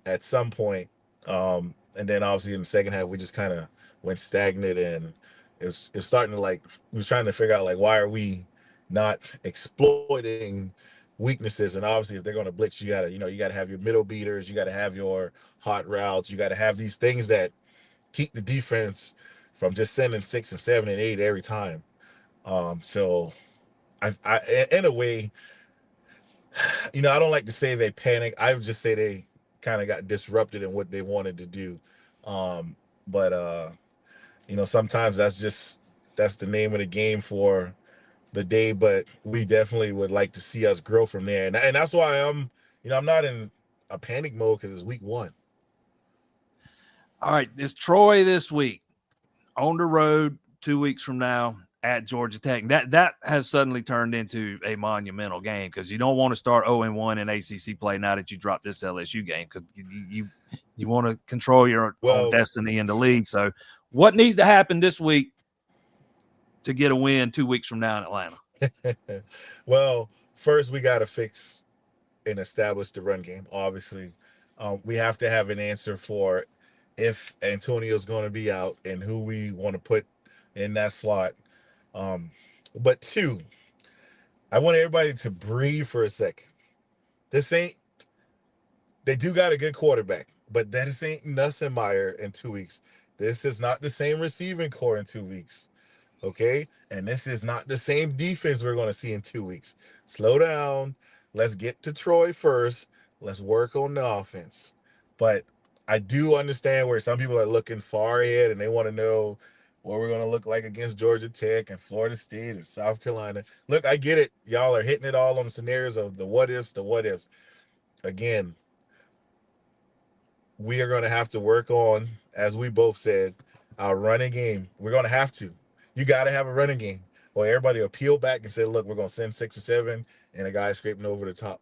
at some point. And then obviously in the second half, we just kind of went stagnant, and it was starting to like we was trying to figure out like why are we not exploiting weaknesses. And obviously if they're going to blitz, you got to have your middle beaters, you got to have your hot routes, you got to have these things that keep the defense from just sending 6 and 7 and 8 every time. So in a way, I don't like to say they panic. I would just say they kind of got disrupted in what they wanted to do. But sometimes that's the name of the game for the day. But we definitely would like to see us grow from there, and that's why I'm not in a panic mode because it's week one. All right, it's Troy this week on the road 2 weeks from now at Georgia Tech. That has suddenly turned into a monumental game because you don't want to start 0-1 in ACC play now that you dropped this LSU game because you want to control your own destiny in the league. So what needs to happen this week to get a win 2 weeks from now in Atlanta? Well, first we got to fix and establish the run game. Obviously, we have to have an answer for if Antonio's going to be out and who we want to put in that slot. But two, I want everybody to breathe for a second. This ain't. They do got a good quarterback, but that ain't Nussenmeyer in 2 weeks. This is not the same receiving core in 2 weeks. Okay? And this is not the same defense we're going to see in 2 weeks. Slow down. Let's get to Troy first. Let's work on the offense. But I do understand where some people are looking far ahead and they want to know what we're going to look like against Georgia Tech and Florida State and South Carolina. Look, I get it. Y'all are hitting it all on the scenarios of the what ifs, the what ifs. Again, we are going to have to work on, as we both said, our running game. We're going to have to. You got to have a running game, or everybody will peel back and say, look, we're going to send 6 or 7 and a guy scraping over the top.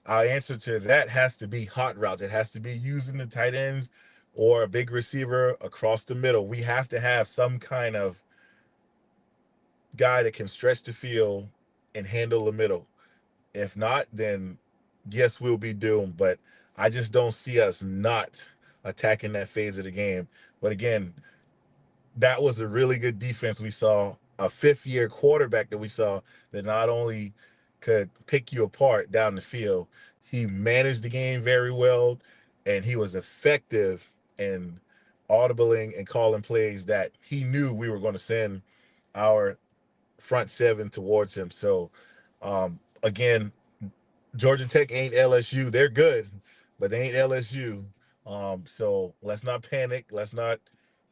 Our answer to that has to be hot routes. It has to be using the tight ends or a big receiver across the middle. We have to have some kind of guy that can stretch the field and handle the middle. If not, then yes, we'll be doomed. But I just don't see us not attacking that phase of the game. But again, that was a really good defense we saw, a fifth-year quarterback that we saw that not only could pick you apart down the field, he managed the game very well, and he was effective in audibling and calling plays that he knew we were going to send our front seven towards him. So, again, Georgia Tech ain't LSU. They're good, but they ain't LSU. So let's not panic. Let's not,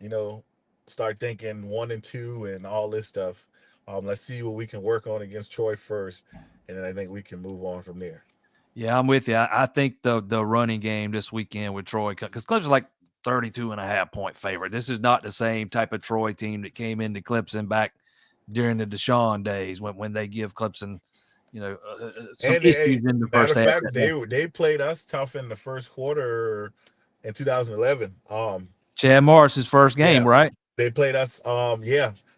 you know, start thinking 1 and 2 and all this stuff. Let's see what we can work on against Troy first, and then I think we can move on from there. Yeah, I'm with you. I think the running game this weekend with Troy, because Clemson's like 32.5 point favorite. This is not the same type of Troy team that came into Clemson back during the Deshaun days when they give Clemson, some issues in the matter first of half. fact, they played us tough in the first quarter in 2011. Chad Morris's first game, Yeah, right? they played us.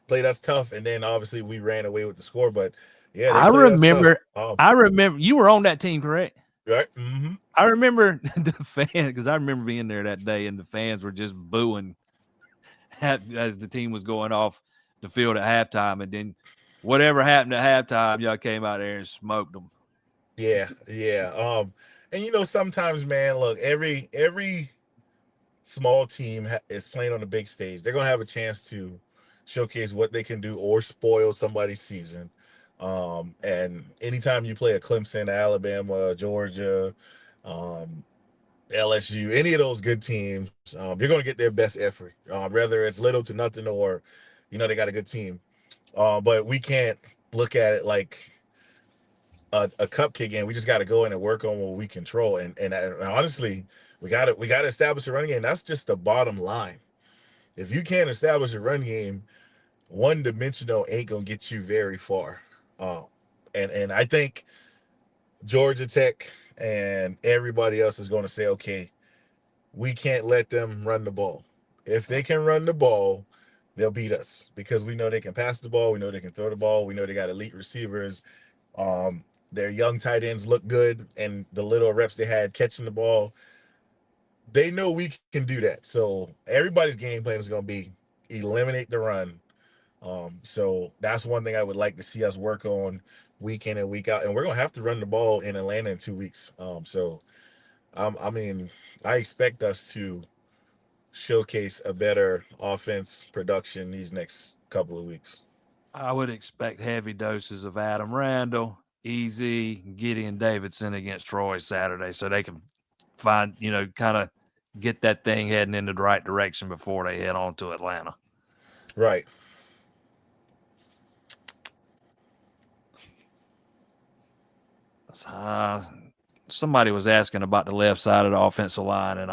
Played us tough, and then obviously we ran away with the score. But yeah, they I played us tough. remember. I remember you were on that team, correct? Right. Mm-hmm. I remember the fans because I remember being there that day, and the fans were just booing as the team was going off the field at halftime, and then whatever happened at halftime, y'all came out there and smoked them. Yeah, yeah. And sometimes, man, look, every small team is playing on a big stage. They're gonna have a chance to showcase what they can do or spoil somebody's season. And anytime you play a Clemson, Alabama, Georgia, um, LSU, any of those good teams, you're going to get their best effort, whether it's little to nothing or, they got a good team. But we can't look at it like a cupcake game. We just got to go in and work on what we control. And honestly, we got to establish a running game. That's just the bottom line. If you can't establish a run game, one dimensional ain't gonna get you very far. Um, and I think Georgia Tech and everybody else is going to say, okay, we can't let them run the ball. If they can run the ball, they'll beat us because we know they can pass the ball. We know they can throw the ball. We know they got elite receivers. Um, their young tight ends look good, and the little reps they had catching the ball, they know we can do that. So everybody's game plan is going to be eliminate the run. So that's one thing I would like to see us work on week in and week out. And we're going to have to run the ball in Atlanta in 2 weeks. I mean, I expect us to showcase a better offense production these next couple of weeks. I would expect heavy doses of Adam Randall, Easy, Gideon Davidson against Troy Saturday, so they can find, kind of get that thing heading in the right direction before they head on to Atlanta. Right. Somebody was asking about the left side of the offensive line, and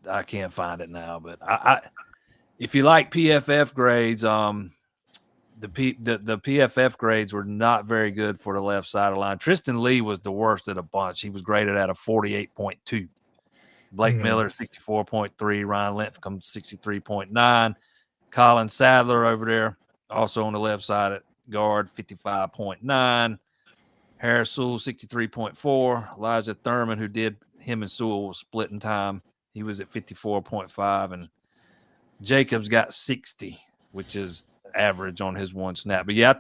I can't find it now. But if you like PFF grades, the PFF grades were not very good for the left side of the line. Tristan Lee was the worst of the bunch. He was graded at a 48.2. Blake Miller, 64.3. Ryan Linthicum, 63.9. Colin Sadler over there, also on the left side at guard, 55.9. Harris Sewell, 63.4. Elijah Thurman, who did him and Sewell was splitting time. He was at 54.5. And Jacobs got 60, which is average on his one snap. But yeah,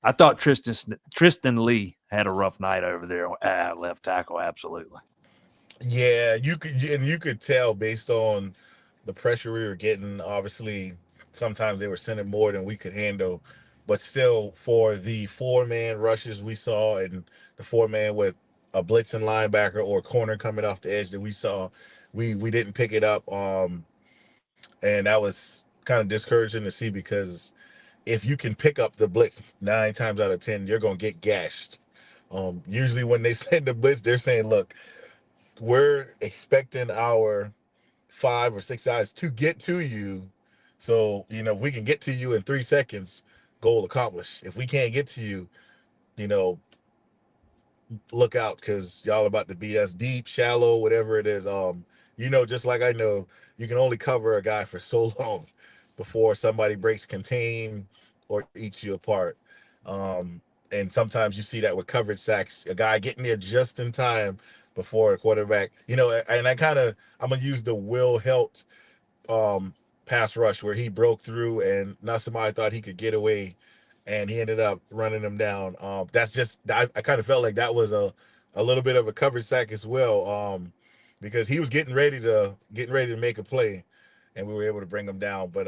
I thought Tristan Lee had a rough night over there at left tackle. Absolutely. Yeah, you could tell based on the pressure we were getting. Obviously, sometimes they were sending more than we could handle, but still, for the 4-man rushes we saw and the 4-man with a blitzing linebacker or corner coming off the edge that we saw, we didn't pick it up. And that was kind of discouraging to see because if you can pick up the blitz 9 times out of 10, you're gonna get gashed. Usually when they send the blitz, they're saying, "Look, we're expecting our 5 or 6 guys to get to you. So, if we can get to you in 3 seconds, goal accomplished. If we can't get to you, you know, look out because y'all about to beat us deep, shallow, whatever it is. Just like I know, you can only cover a guy for so long before somebody breaks contain or eats you apart. And sometimes you see that with coverage sacks, a guy getting there just in time before a quarterback, and I'm gonna use the Will Helt um pass rush where he broke through and not somebody thought he could get away and he ended up running him down. That's just I kind of felt like that was a little bit of a coverage sack as well. Because he was getting ready to make a play and we were able to bring him down. But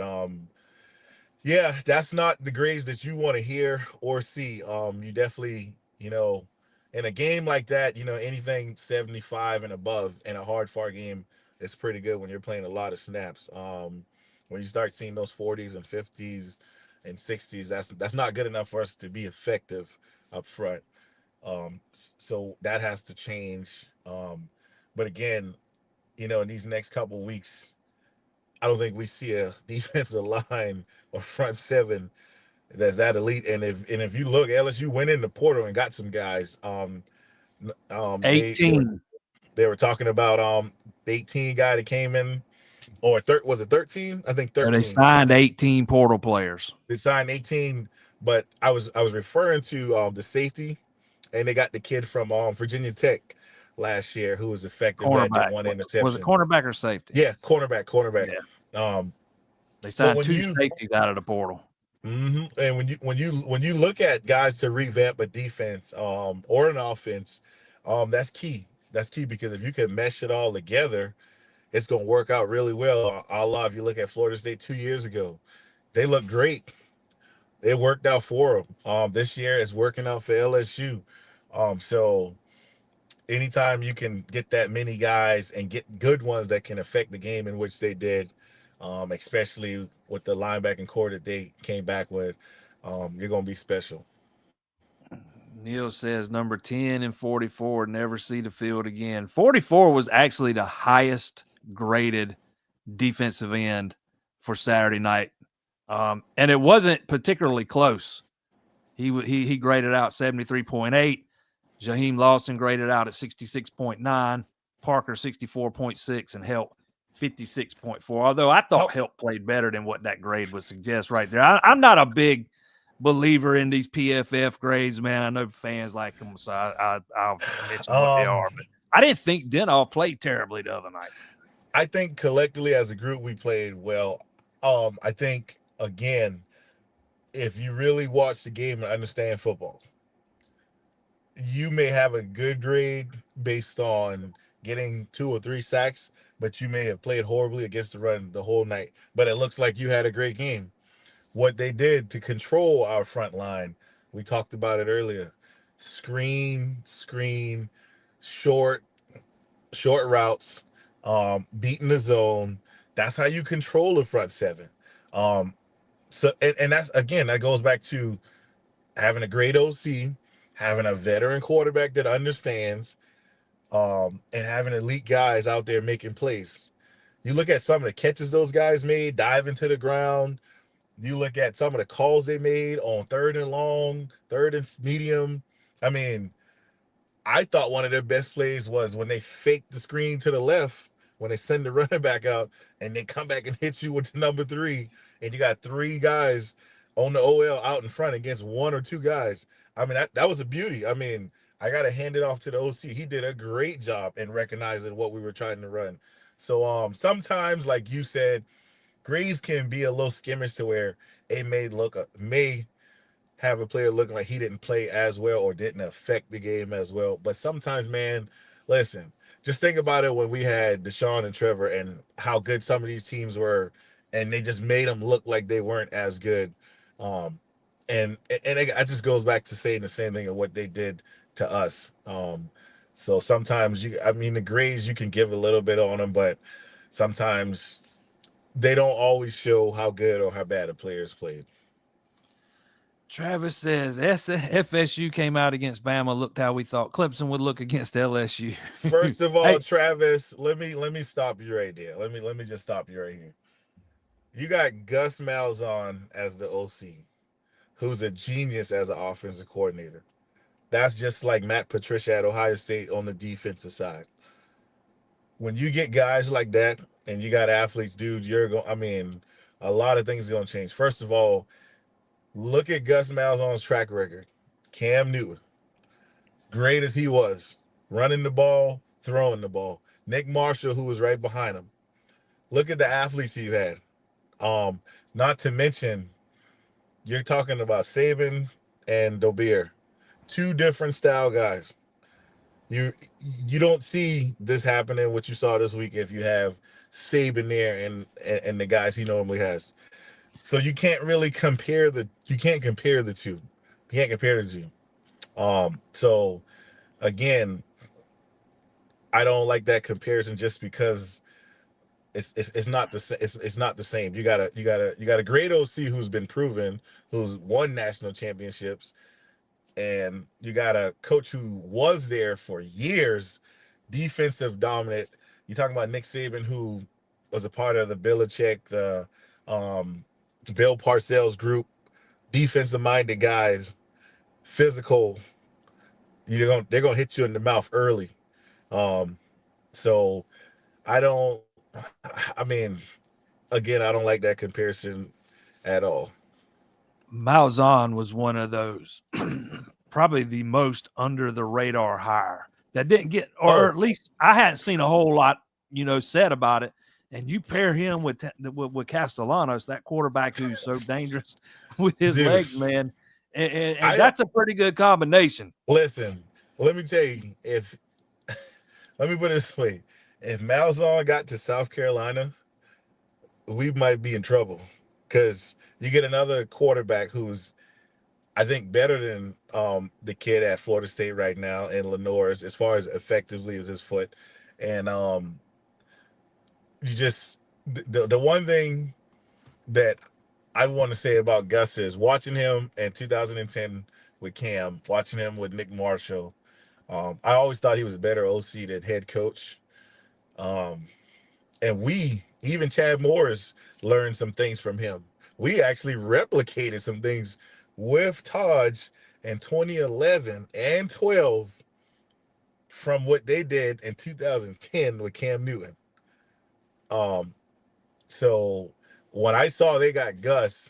yeah, that's not the grades that you want to hear or see. You definitely, in a game like that, anything 75 and above in a hard far game is pretty good when you're playing a lot of snaps. When you start seeing those 40s and 50s and 60s, that's not good enough for us to be effective up front. So that has to change. But again, in these next couple weeks, I don't think we see a defensive line or front seven that's that elite. And if you look, LSU went in the portal and got some guys. They were 18. they were talking about the 18 guy that came in, or was it 13? I think They 13. signed 18 portal players. They signed 18, but I was referring to the safety, and they got the kid from Virginia Tech last year who was effective at the Cornerback. one Was it interception. cornerback or safety? Yeah, cornerback. Yeah. Um, They but signed when two you safeties out of the portal. And when you look at guys to revamp a defense or an offense, that's key. That's key because if you can mesh it all together, it's gonna work out really well. Allah, if you look at Florida State 2 years ago, they looked great. It worked out for them. This year it's working out for LSU. So anytime you can get that many guys and get good ones that can affect the game in which they did, especially with the linebacking core that they came back with, you're gonna be special. Neil says number 10 and 44 never see the field again. 44 was actually the highest graded defensive end for Saturday night. And it wasn't particularly close. He graded out 73.8. Jaheim Lawson graded out at 66.9. Parker 64.6 and Help 56.4. Although I thought Help played better than what that grade would suggest right there. I'm not a big believer in these PFF grades, man. I know fans like them, so I'll mention what they are. But I didn't think Denall played terribly the other night. I think collectively as a group we played well. I think again, if you really watch the game and understand football, you may have a good grade based on getting 2 or 3 sacks, but you may have played horribly against the run the whole night. But it looks like you had a great game. What they did to control our front line, we talked about it earlier. Screen, short routes, beating the zone. That's how you control the front seven. So and that's again, that goes back to having a great OC, having a veteran quarterback that understands, and having elite guys out there making plays. You look at some of the catches those guys made, diving to the ground. You look at some of the calls they made on 3rd and long, 3rd and medium. I mean, I thought one of their best plays was when they fake the screen to the left, when they send the running back out and they come back and hit you with the number 3, and you got 3 guys on the OL out in front against 1 or 2 guys. I mean, that was a beauty. I mean, I got to hand it off to the OC. He did a great job in recognizing what we were trying to run. So sometimes, like you said, grades can be a little skimmish to where it may have a player looking like he didn't play as well or didn't affect the game as well. But sometimes, man, listen, just think about it when we had Deshaun and Trevor and how good some of these teams were, and they just made them look like they weren't as good. Um, and it just goes back to saying the same thing of what they did to us. So sometimes the grades you can give a little bit on them, but sometimes they don't always show how good or how bad a player's played. Travis says FSU came out against Bama, looked how we thought Clemson would look against LSU. First of all, Hey, Travis, let me stop you right there. Let me just stop you right here. You got Gus Malzahn as the OC, who's a genius as an offensive coordinator. That's just like Matt Patricia at Ohio State on the defensive side. When you get guys like that and you got athletes, dude, a lot of things are going to change. First of all, look at Gus Malzahn's track record. Cam Newton, great as he was, running the ball, throwing the ball. Nick Marshall, who was right behind him. Look at the athletes he had. Not to mention, you're talking about Saban and Dobier, 2 different style guys. You don't see this happening. What you saw this week if you have Saban there and the guys he normally has. So you can't really compare the two. You can't compare the two. So again, I don't like that comparison just because it's not it's not the same. You got a great OC who's been proven, who's won national championships, and you got a coach who was there for years, defensive dominant. You talking about Nick Saban, who was a part of the Belichick, the Bill Parcells group, defensive minded guys, physical. They're gonna hit you in the mouth early. Um, so I don't. I mean, again, I don't like that comparison at all. Malzahn was one of those, probably the most under the radar hire that didn't get, or Oh, at least I hadn't seen a whole lot, said about it. And you pair him with Castellanos, that quarterback who's so dangerous with his dude, legs, man, and I that's a pretty good combination. listen. Let me tell you, if let me put it this way: if Malzahn got to South Carolina, we might be in trouble because you get another quarterback who's, I think, better than the kid at Florida State right now in Lenore's as far as effectively as his foot, and you just the one thing that I want to say about Gus is watching him in 2010 with Cam, watching him with Nick Marshall. I always thought he was a better OC than head coach. Um, and even Chad Morris, learned some things from him. We actually replicated some things with Taj in 2011 and 12 from what they did in 2010 with Cam Newton. Um, so when I saw they got Gus,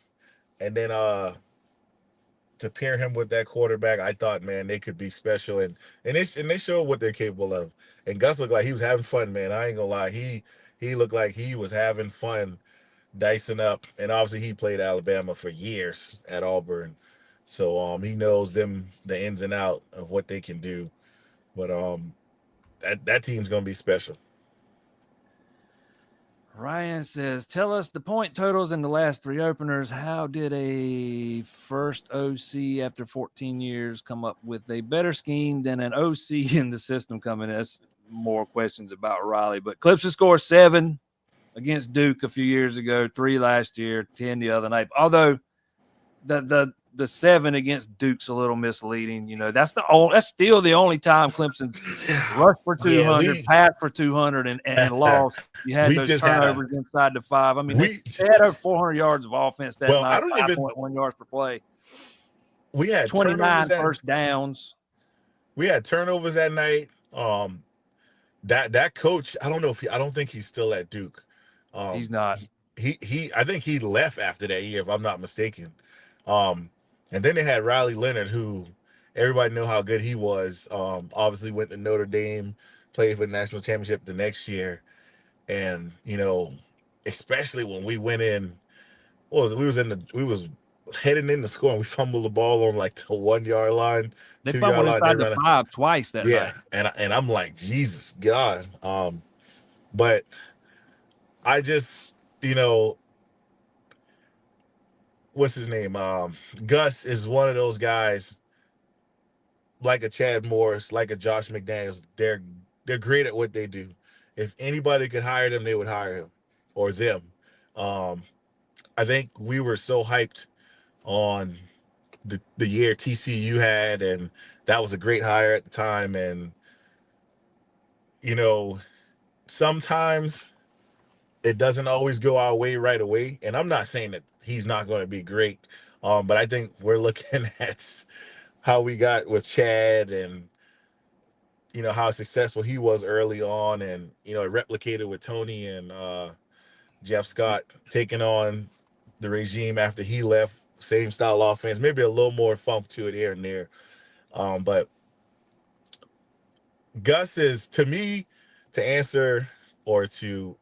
and then to pair him with that quarterback, I thought, man, they could be special, and they showed what they're capable of. And Gus looked like he was having fun, man. I ain't gonna lie, he looked like he was having fun dicing up, and obviously he played Alabama for years at Auburn, so he knows the ins and out of what they can do. But that team's gonna be special. Ryan says, tell us the point totals in the last 3 openers. How did a first OC after 14 years come up with a better scheme than an OC in the system coming? That's more questions about Riley. But Clemson scored 7 against Duke a few years ago, 3 last year, 10 the other night. Although the 7 against Duke's a little misleading. You know, that's still the only time Clemson's rushed for 200, passed for 200, and lost. You had those turnovers inside the 5. I mean, they had over 400 yards of offense that night, 5.1 yards per play. We had 29 first downs. We had turnovers that night. That coach, I don't think he's still at Duke. He's not. I think he left after that year, if I'm not mistaken. And then they had Riley Leonard, who everybody knew how good he was. Obviously went to Notre Dame, played for the national championship the next year. And, especially when we went in, we was heading in the score, and we fumbled the ball on like the 1 yard line. They fumbled inside the 5 twice that night. And I'm like, Jesus God. But I just, what's his name? Gus is one of those guys, like a Chad Morris, like a Josh McDaniels. They're great at what they do. If anybody could hire them, they would hire him or them. I think we were so hyped on the year TCU had, and that was a great hire at the time. And sometimes it doesn't always go our way right away. And I'm not saying that he's not going to be great, but I think we're looking at how we got with Chad, and how successful he was early on, and it replicated with Tony and Jeff Scott taking on the regime after he left. Same style offense, maybe a little more funk to it here and there. But Gus is, to me, to answer or to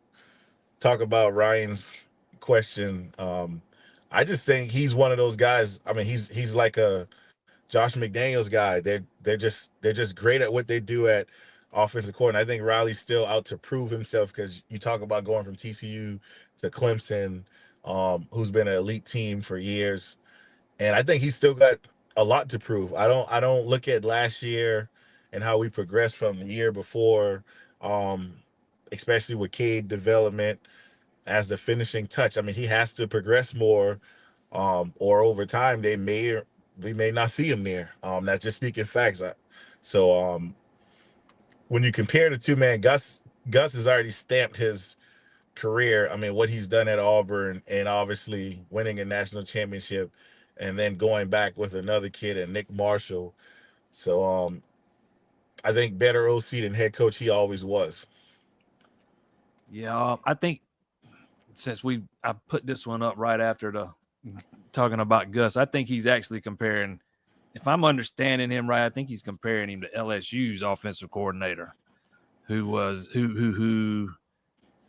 talk about Ryan's question, I just think he's one of those guys. I mean, he's like a Josh McDaniels guy. They're just great at what they do at offensive coordinator. I think Riley's still out to prove himself, because you talk about going from TCU to Clemson, who's been an elite team for years, and I think he's still got a lot to prove. I don't look at last year and how we progressed from the year before, um, especially with Cade development as the finishing touch. I mean, he has to progress more, or over time we may not see him there. That's just speaking facts. So when you compare the two, man, Gus has already stamped his career. I mean, what he's done at Auburn, and obviously winning a national championship, and then going back with another kid and Nick Marshall. So I think better OC than head coach he always was. Yeah, I think since I put this one up right after talking about Gus, I think he's actually comparing, if I'm understanding him right, I think he's comparing him to LSU's offensive coordinator, who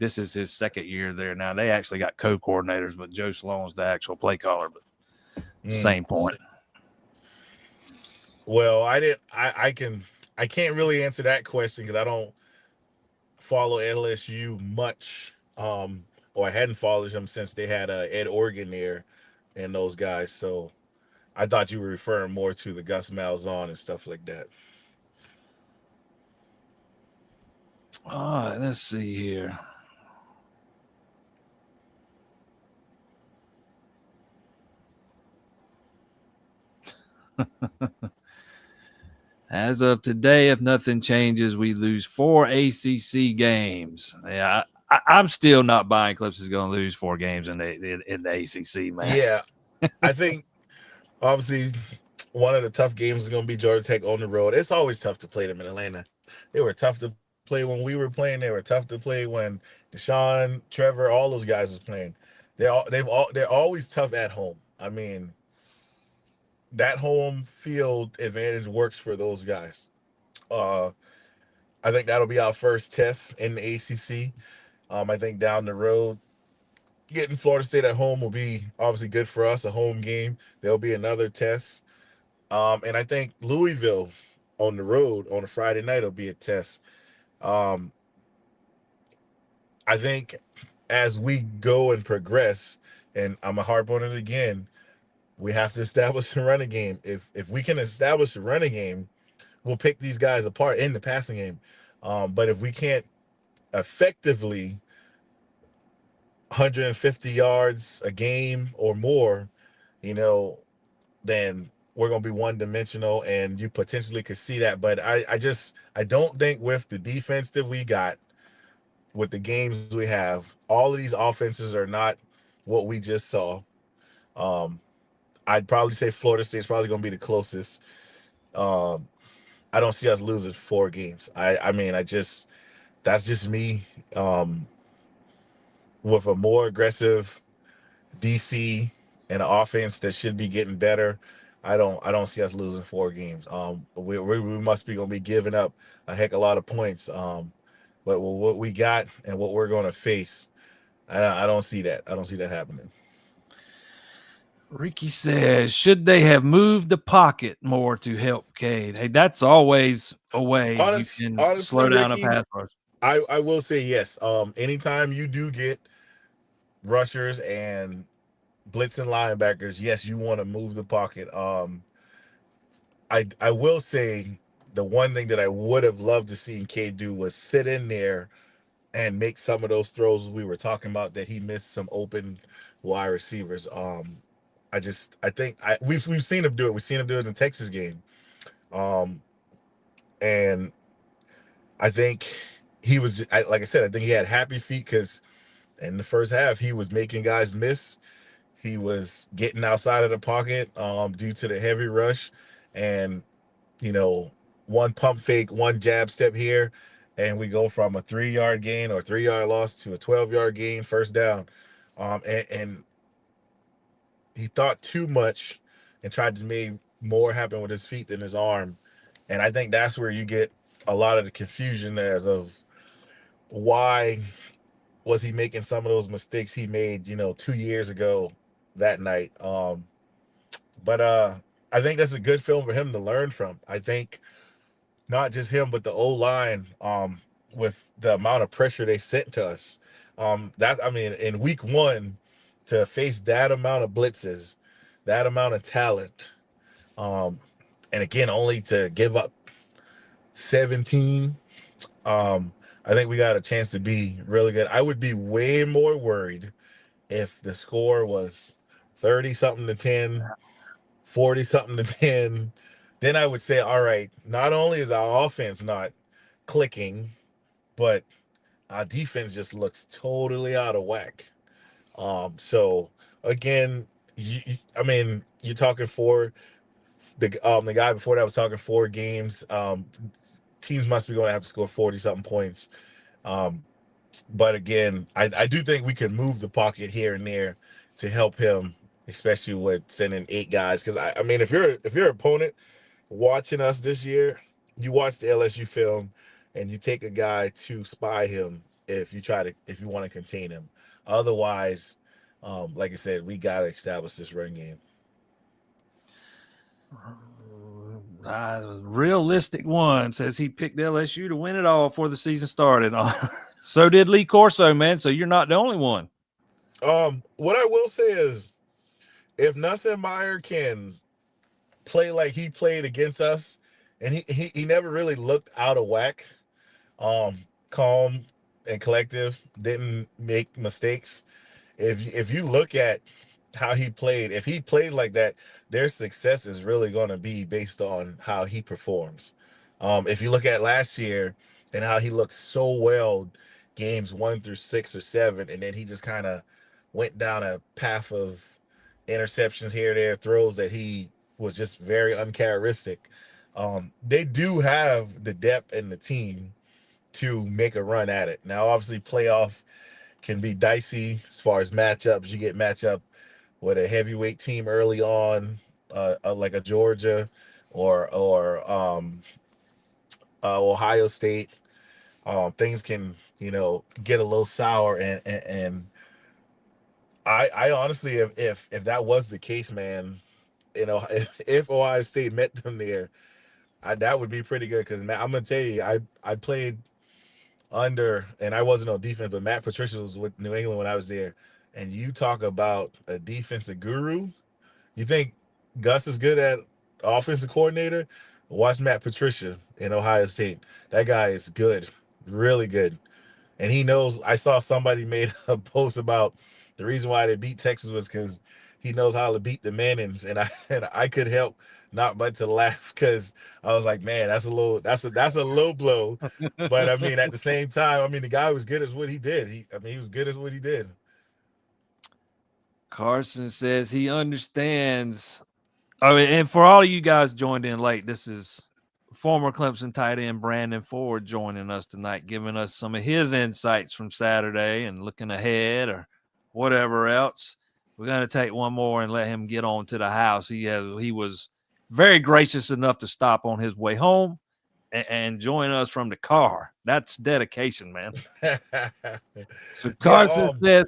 this is his second year there now. They actually got co-coordinators, but Joe Sloan's the actual play caller, but same point. Well, I can't really answer that question because I don't follow LSU much, or I hadn't followed them since they had Ed Orgeron there and those guys. So I thought you were referring more to the Gus Malzahn and stuff like that. All right, let's see here. As of today, if nothing changes, we lose 4 ACC games. Yeah, I'm still not buying Clemson's going to lose 4 games in the ACC, man. Yeah, I think obviously one of the tough games is going to be Georgia Tech on the road. It's always tough to play them in Atlanta. They were tough to play when we were playing. They were tough to play when Deshaun, Trevor, all those guys was playing. They're always tough at home. I mean, that home field advantage works for those guys. Uh, I think that'll be our first test in the ACC. I think down the road, getting Florida State at home will be obviously good for us. A home game. There'll be another test. And I think Louisville on the road on a Friday night will be a test. Um, I think as we go and progress, and I'm a harp on it again, we have to establish a running game. If we can establish a running game, we'll pick these guys apart in the passing game. But if we can't effectively 150 yards a game or more, you know, then we're going to be one dimensional, and you potentially could see that. But I don't think with the defense that we got, with the games we have, all of these offenses are not what we just saw. Um, I'd probably say Florida State's probably going to be the closest. Um, I don't see us losing 4 games. I mean, that's just me. With a more aggressive DC and an offense that should be getting better, I don't see us losing 4 games. We must be gonna be giving up a heck of a lot of points. But with what we got and what we're gonna face, I don't see that. I don't see that happening. Ricky says, should they have moved the pocket more to help Cade? Hey, that's always a way you can Honestly, slow down a Ricky, pass rush. I will say yes. Anytime you do get rushers and blitzing linebackers, yes, you want to move the pocket. I will say the one thing that I would have loved to see Cade do was sit in there and make some of those throws we were talking about that he missed some open wide receivers. I think we've seen him do it. We've seen him do it in the Texas game. Um, and I think he was just, like I said, I think he had happy feet because in the first half he was making guys miss. He was getting outside of the pocket due to the heavy rush, and you know, one pump fake, one jab step here, and we go from a 3 yard gain or 3 yard loss to a 12 yard gain, first down. And he thought too much and tried to make more happen with his feet than his arm. And I think that's where you get a lot of the confusion as of why was he making some of those mistakes he made, 2 years ago that night. But I think that's a good film for him to learn from. I think not just him, but the O line, with the amount of pressure they sent to us. I mean, in week one, to face that amount of blitzes, that amount of talent, um, and again, only to give up 17. I think we got a chance to be really good. I would be way more worried if the score was 30 something to 10, 40 something to 10. Then I would say, all right, not only is our offense not clicking, but our defense just looks totally out of whack. So again, I mean, you're talking the guy before that was talking 4 games. Teams must be going to have to score 40 something points. Um, but again, I do think we can move the pocket here and there to help him, especially with sending 8 guys. Because I mean, if your opponent watching us this year, you watch the LSU film and you take a guy to spy him if you want to contain him. Otherwise, like I said, we got to establish this run game. Realistic one says he picked LSU to win it all before the season started. So did Lee Corso, man. So you're not the only one. What I will say is, if Nussbaum can play like he played against us, and he never really looked out of whack, calm and collective, didn't make mistakes. If you look at how he played. If he played like that, their success is really going to be based on how he performs. If you look at last year and how he looked so well, games 1 through 6 or 7, and then he just kind of went down a path of interceptions here, there, throws that he was just very uncharacteristic. They do have the depth in the team to make a run at it. Now, obviously, playoff can be dicey as far as matchups. You get matchup with a heavyweight team early on, like a Georgia or Ohio State. Things can get a little sour, and I honestly, if that was the case, man, if Ohio State met them there, that would be pretty good. Because I'm gonna tell you, I played under, and I wasn't on defense, but Matt Patricia was with New England when I was there. And you talk about a defensive guru. You think Gus is good at offensive coordinator? Watch Matt Patricia in Ohio State. That guy is good, really good. And he knows. I saw somebody made a post about the reason why they beat Texas was because he knows how to beat the Mannings, and I could help not but to laugh because I was like, man, that's a low blow, but I mean at the same time, I mean the guy was good as what he did. He was good as what he did. Carson says he understands. Oh, and for all of you guys joined in late, this is former Clemson tight end Brandon Ford joining us tonight, giving us some of his insights from Saturday and looking ahead or whatever else. We're going to take one more and let him get on to the house. He was very gracious enough to stop on his way home and join us from the car. That's dedication, man. So Yeah. Carson says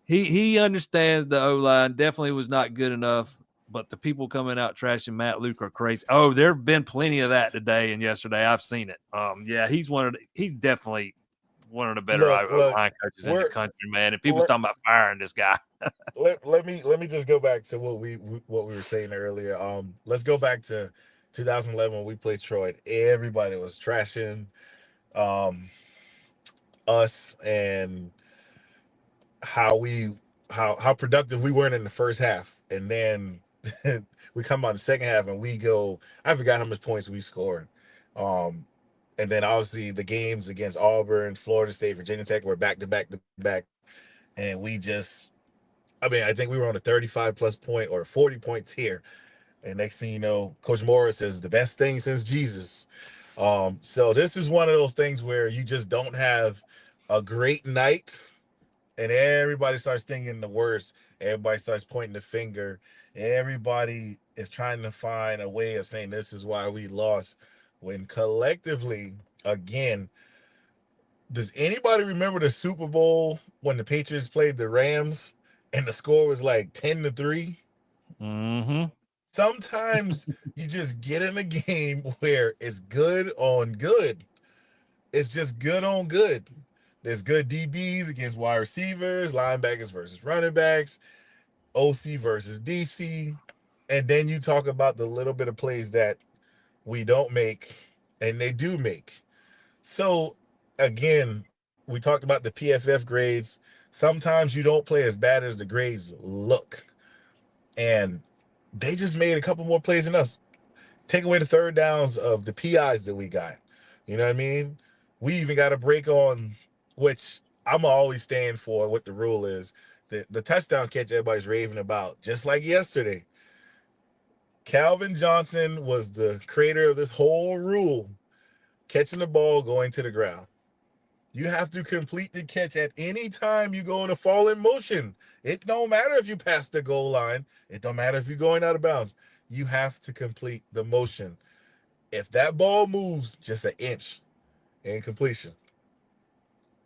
he understands the O line definitely was not good enough, but the people coming out trashing Matt Luke are crazy. Oh, there have been plenty of that today and yesterday. I've seen it. Yeah, he's definitely one of the better O Look, line coaches in the we're country, man. And people's let, talking about firing this guy. let me just go back to what we were saying earlier. Let's go back to 2011 when we played Troy. Everybody was trashing um us and how we how productive we weren't in the first half, and then we come on the second half and we go. I forgot how much points we scored. Um, and then obviously the games against Auburn, Florida State, Virginia Tech were back to back to back, and we just. I mean, I think we were on a 35 plus point or 40 points here. And next thing you know, Coach Morris is the best thing since Jesus. So this is one of those things where you just don't have a great night and everybody starts thinking the worst. Everybody starts pointing the finger. Everybody is trying to find a way of saying this is why we lost. When collectively, again, does anybody remember the Super Bowl when the Patriots played the Rams and the score was like 10-3? Mm-hmm. Sometimes you just get in a game where it's good on good. It's just good on good. There's good DBs against wide receivers, linebackers versus running backs, OC versus DC. And then you talk about the little bit of plays that we don't make and they do make. So, again, we talked about the PFF grades. Sometimes you don't play as bad as the grades look. And they just made a couple more plays than us. Take away the third downs of the PIs that we got. You know what I mean? We even got a break on, which I'm always stand for what the rule is. The touchdown catch everybody's raving about, just like yesterday. Calvin Johnson was the creator of this whole rule, catching the ball going to the ground. You have to complete the catch at any time you go in a fall in motion. It don't matter if you pass the goal line. It don't matter if you're going out of bounds. You have to complete the motion. If that ball moves just an inch in completion,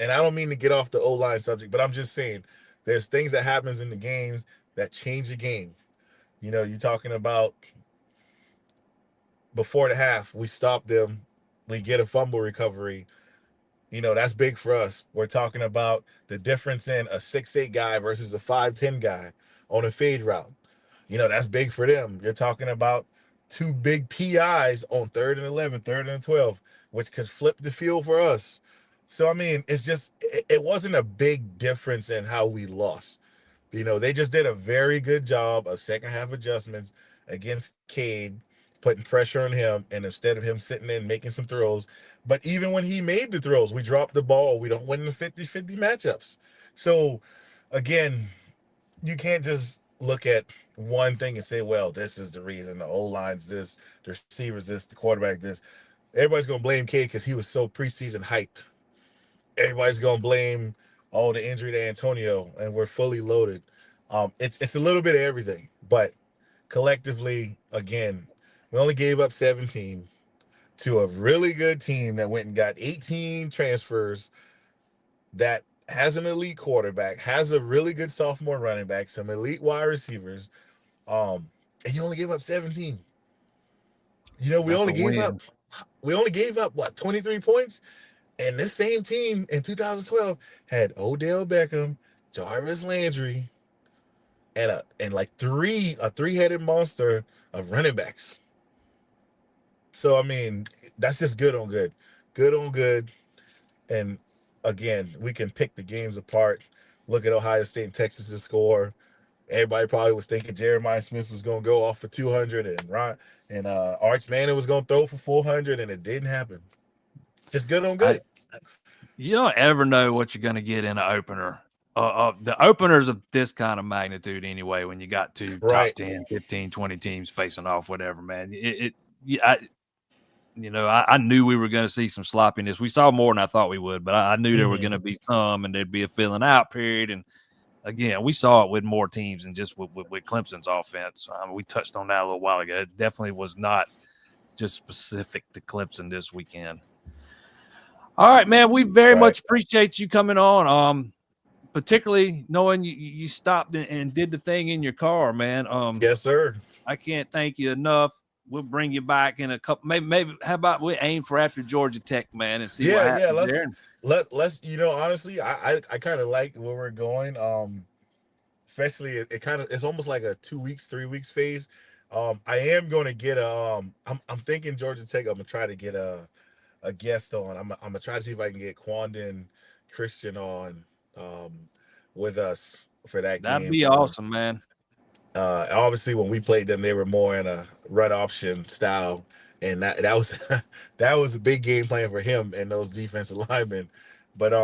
and I don't mean to get off the O-line subject, but I'm just saying there's things that happens in the games that change the game. You're talking about before the half, we stop them, we get a fumble recovery. That's big for us. We're talking about the difference in a 6'8" guy versus a 5'10" guy on a fade route. That's big for them. You're talking about two big PIs on 3rd and 11, 3rd and 12, which could flip the field for us. So, I mean, it wasn't a big difference in how we lost. They just did a very good job of second half adjustments against Cade, putting pressure on him, and instead of him sitting there and making some throws, but even when he made the throws, we dropped the ball. We don't win the 50-50 matchups. So, again, you can't just look at one thing and say, well, this is the reason. The O line's this, the receivers this, the quarterback this. Everybody's going to blame Cade because he was so preseason hyped. Everybody's going to blame the injury to Antonio, and we're fully loaded. It's a little bit of everything, but collectively, again, we only gave up 17 to a really good team that went and got 18 transfers, that has an elite quarterback, has a really good sophomore running back, some elite wide receivers, and you only gave up 17. We That's only a gave up win. what, 23 points? And this same team in 2012 had Odell Beckham, Jarvis Landry, and like a three-headed monster of running backs. So I mean, that's just good on good. Good on good. And again, we can pick the games apart. Look at Ohio State and Texas's score. Everybody probably was thinking Jeremiah Smith was going to go off for 200, and Arch Manning was going to throw for 400, and it didn't happen. Just good on good. You don't ever know what you're going to get in an opener. The openers of this kind of magnitude anyway, when you got two top Right. 10, 15, 20 teams facing off, whatever, man. I knew we were going to see some sloppiness. We saw more than I thought we would, but I knew there were going to be some, and there'd be a filling out period. And again, we saw it with more teams than just with Clemson's offense. We touched on that a little while ago. It definitely was not just specific to Clemson this weekend. All right, man. We very much appreciate you coming on. Particularly knowing you stopped and did the thing in your car, man. Yes, sir. I can't thank you enough. We'll bring you back in a couple. Maybe. How about we aim for after Georgia Tech, man, and see what happens there. Let's honestly, I kind of like where we're going. Especially it's almost like a 2 weeks, 3 weeks phase. I am going to get I'm thinking Georgia Tech. I'm gonna try to get a guest on. I'm gonna try to see if I can get Quandon Christian on with us for that That'd game. be awesome, man. Obviously, when we played them, they were more in a run option style, and that was that was a big game plan for him and those defensive linemen. But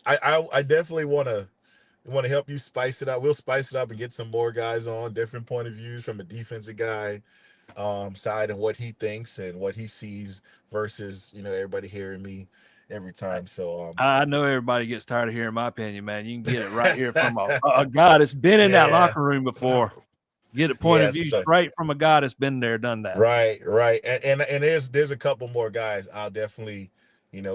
I definitely want to help you spice it up. We'll spice it up and get some more guys on, different point of views from a defensive guy side and what he thinks and what he sees versus everybody hearing me every time. So I know everybody gets tired of hearing my opinion, man. You can get it right here from a guy that's been in that locker room before. Get a point of view straight from a guy that's been there, done that. Right. And there's a couple more guys I'll definitely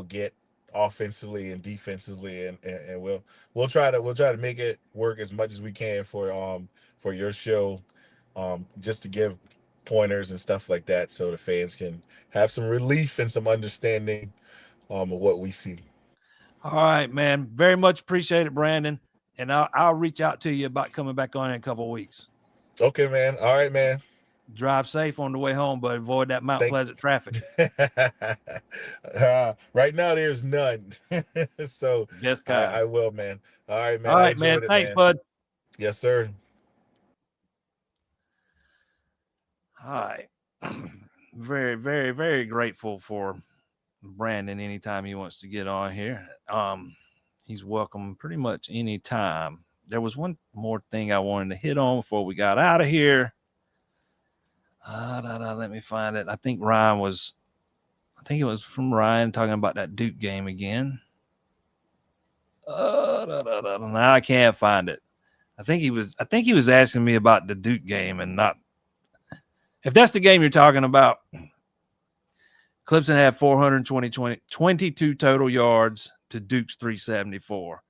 get offensively and defensively, and we'll try to make it work as much as we can for your show, just to give pointers and stuff like that so the fans can have some relief and some understanding of what we see. All right, man. Very much appreciate it, Brandon. And I'll reach out to you about coming back on in a couple of weeks. Okay, man. All right, man. Drive safe on the way home, but avoid that Mount Pleasant traffic. Right now, there's none. So Yes, I will, man. All right, man. All right, man. Thanks, bud. Yes, sir. Hi. Very, very, very grateful for Brandon anytime he wants to get on here. He's welcome pretty much anytime. There was one more thing I wanted to hit on before we got out of here. Let me find it. I think it was from Ryan talking about that Duke game again. Now I can't find it. I think he was asking me about the Duke game and not. If that's the game you're talking about, Clemson had 22 total yards to Duke's 374.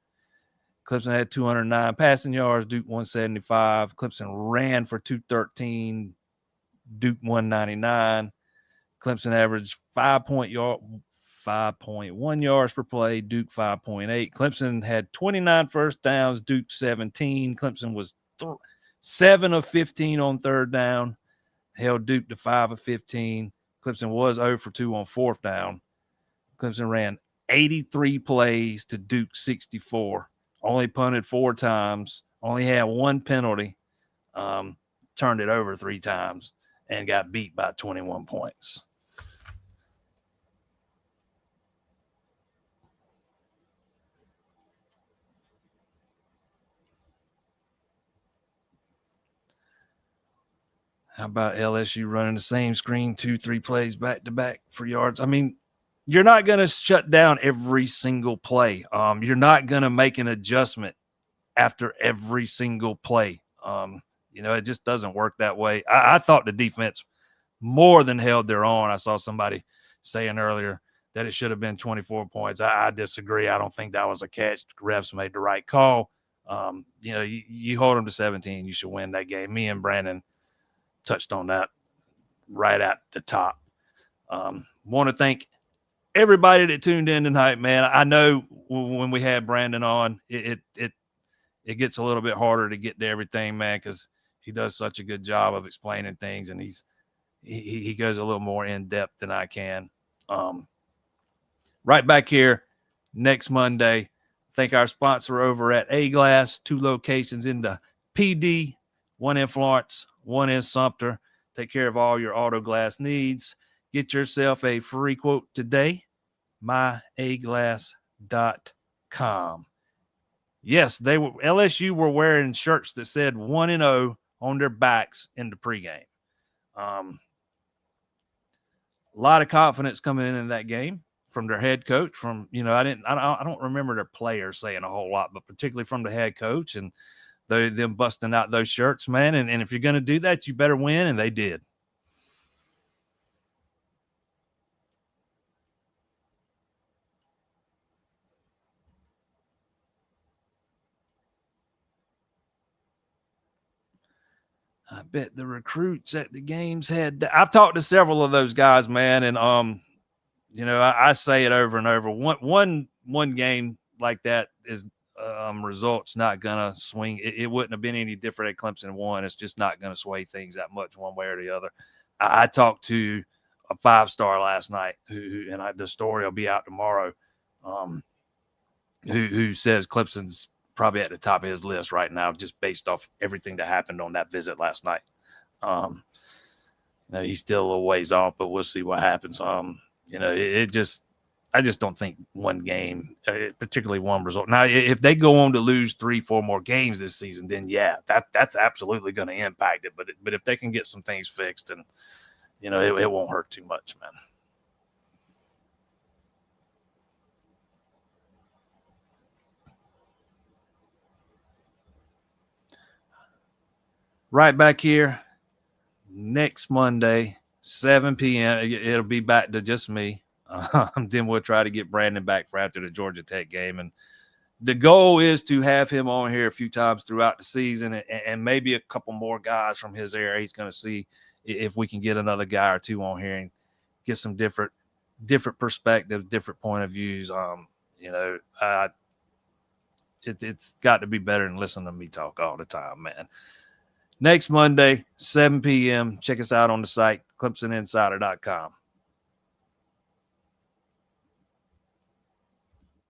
Clemson had 209 passing yards, Duke 175. Clemson ran for 213, Duke 199. Clemson averaged 5.1 yards per play, Duke 5.8. Clemson had 29 first downs, Duke 17. Clemson was 7 of 15 on third down, held Duke to 5 of 15. Clemson was 0 for 2 on fourth down. Clemson ran 83 plays to Duke 64. Only punted 4 times. only had one penalty, turned it over 3 times, and got beat by 21 points. How about LSU running the same screen 2-3 plays back to back for yards? I mean, you're not going to shut down every single play. You're not going to make an adjustment after every single play. It just doesn't work that way. I thought the defense more than held their own. I saw somebody saying earlier that it should have been 24 points. I disagree. I don't think that was a catch. The refs made the right call. You hold them to 17, you should win that game. Me and Brandon touched on that right at the top. Want to thank everybody that tuned in tonight, man. I know when we had Brandon on, it gets a little bit harder to get to everything, man, because he does such a good job of explaining things, and he goes a little more in depth than I can. Right back here next Monday. Thank our sponsor over at A-Glass, 2 locations in the PD, 1 in Florence, 1 in Sumter. Take care of all your auto glass needs. Get yourself a free quote today, myaglass.com. Yes, LSU were wearing shirts that said 1-0 on their backs in the pregame. A lot of confidence coming in that game from their head coach. I don't remember their players saying a whole lot, but particularly from the head coach and them busting out those shirts, man. And if you're going to do that, you better win, and they did. I bet the recruits at the games I've talked to several of those guys, man, and I say it over and over. One game like that is results not gonna swing. It wouldn't have been any different at Clemson 1. It's just not gonna sway things that much one way or the other. I talked to a 5-star last night the story will be out tomorrow. Who says Clemson's probably at the top of his list right now, just based off everything that happened on that visit last night. He's still a little ways off, but we'll see what happens. I just don't think one game, particularly one result. Now, if they go on to lose 3-4 more games this season, then yeah, that's absolutely going to impact it. But if they can get some things fixed, and it won't hurt too much, man. Right back here next Monday, 7 p.m. It'll be back to just me. Then we'll try to get Brandon back for after the Georgia Tech game. And the goal is to have him on here a few times throughout the season, and maybe a couple more guys from his area. He's going to see if we can get another guy or two on here and get some different perspectives, different point of views. It's got to be better than listening to me talk all the time, man. Next Monday, 7 p.m. Check us out on the site, ClemsonInsider.com.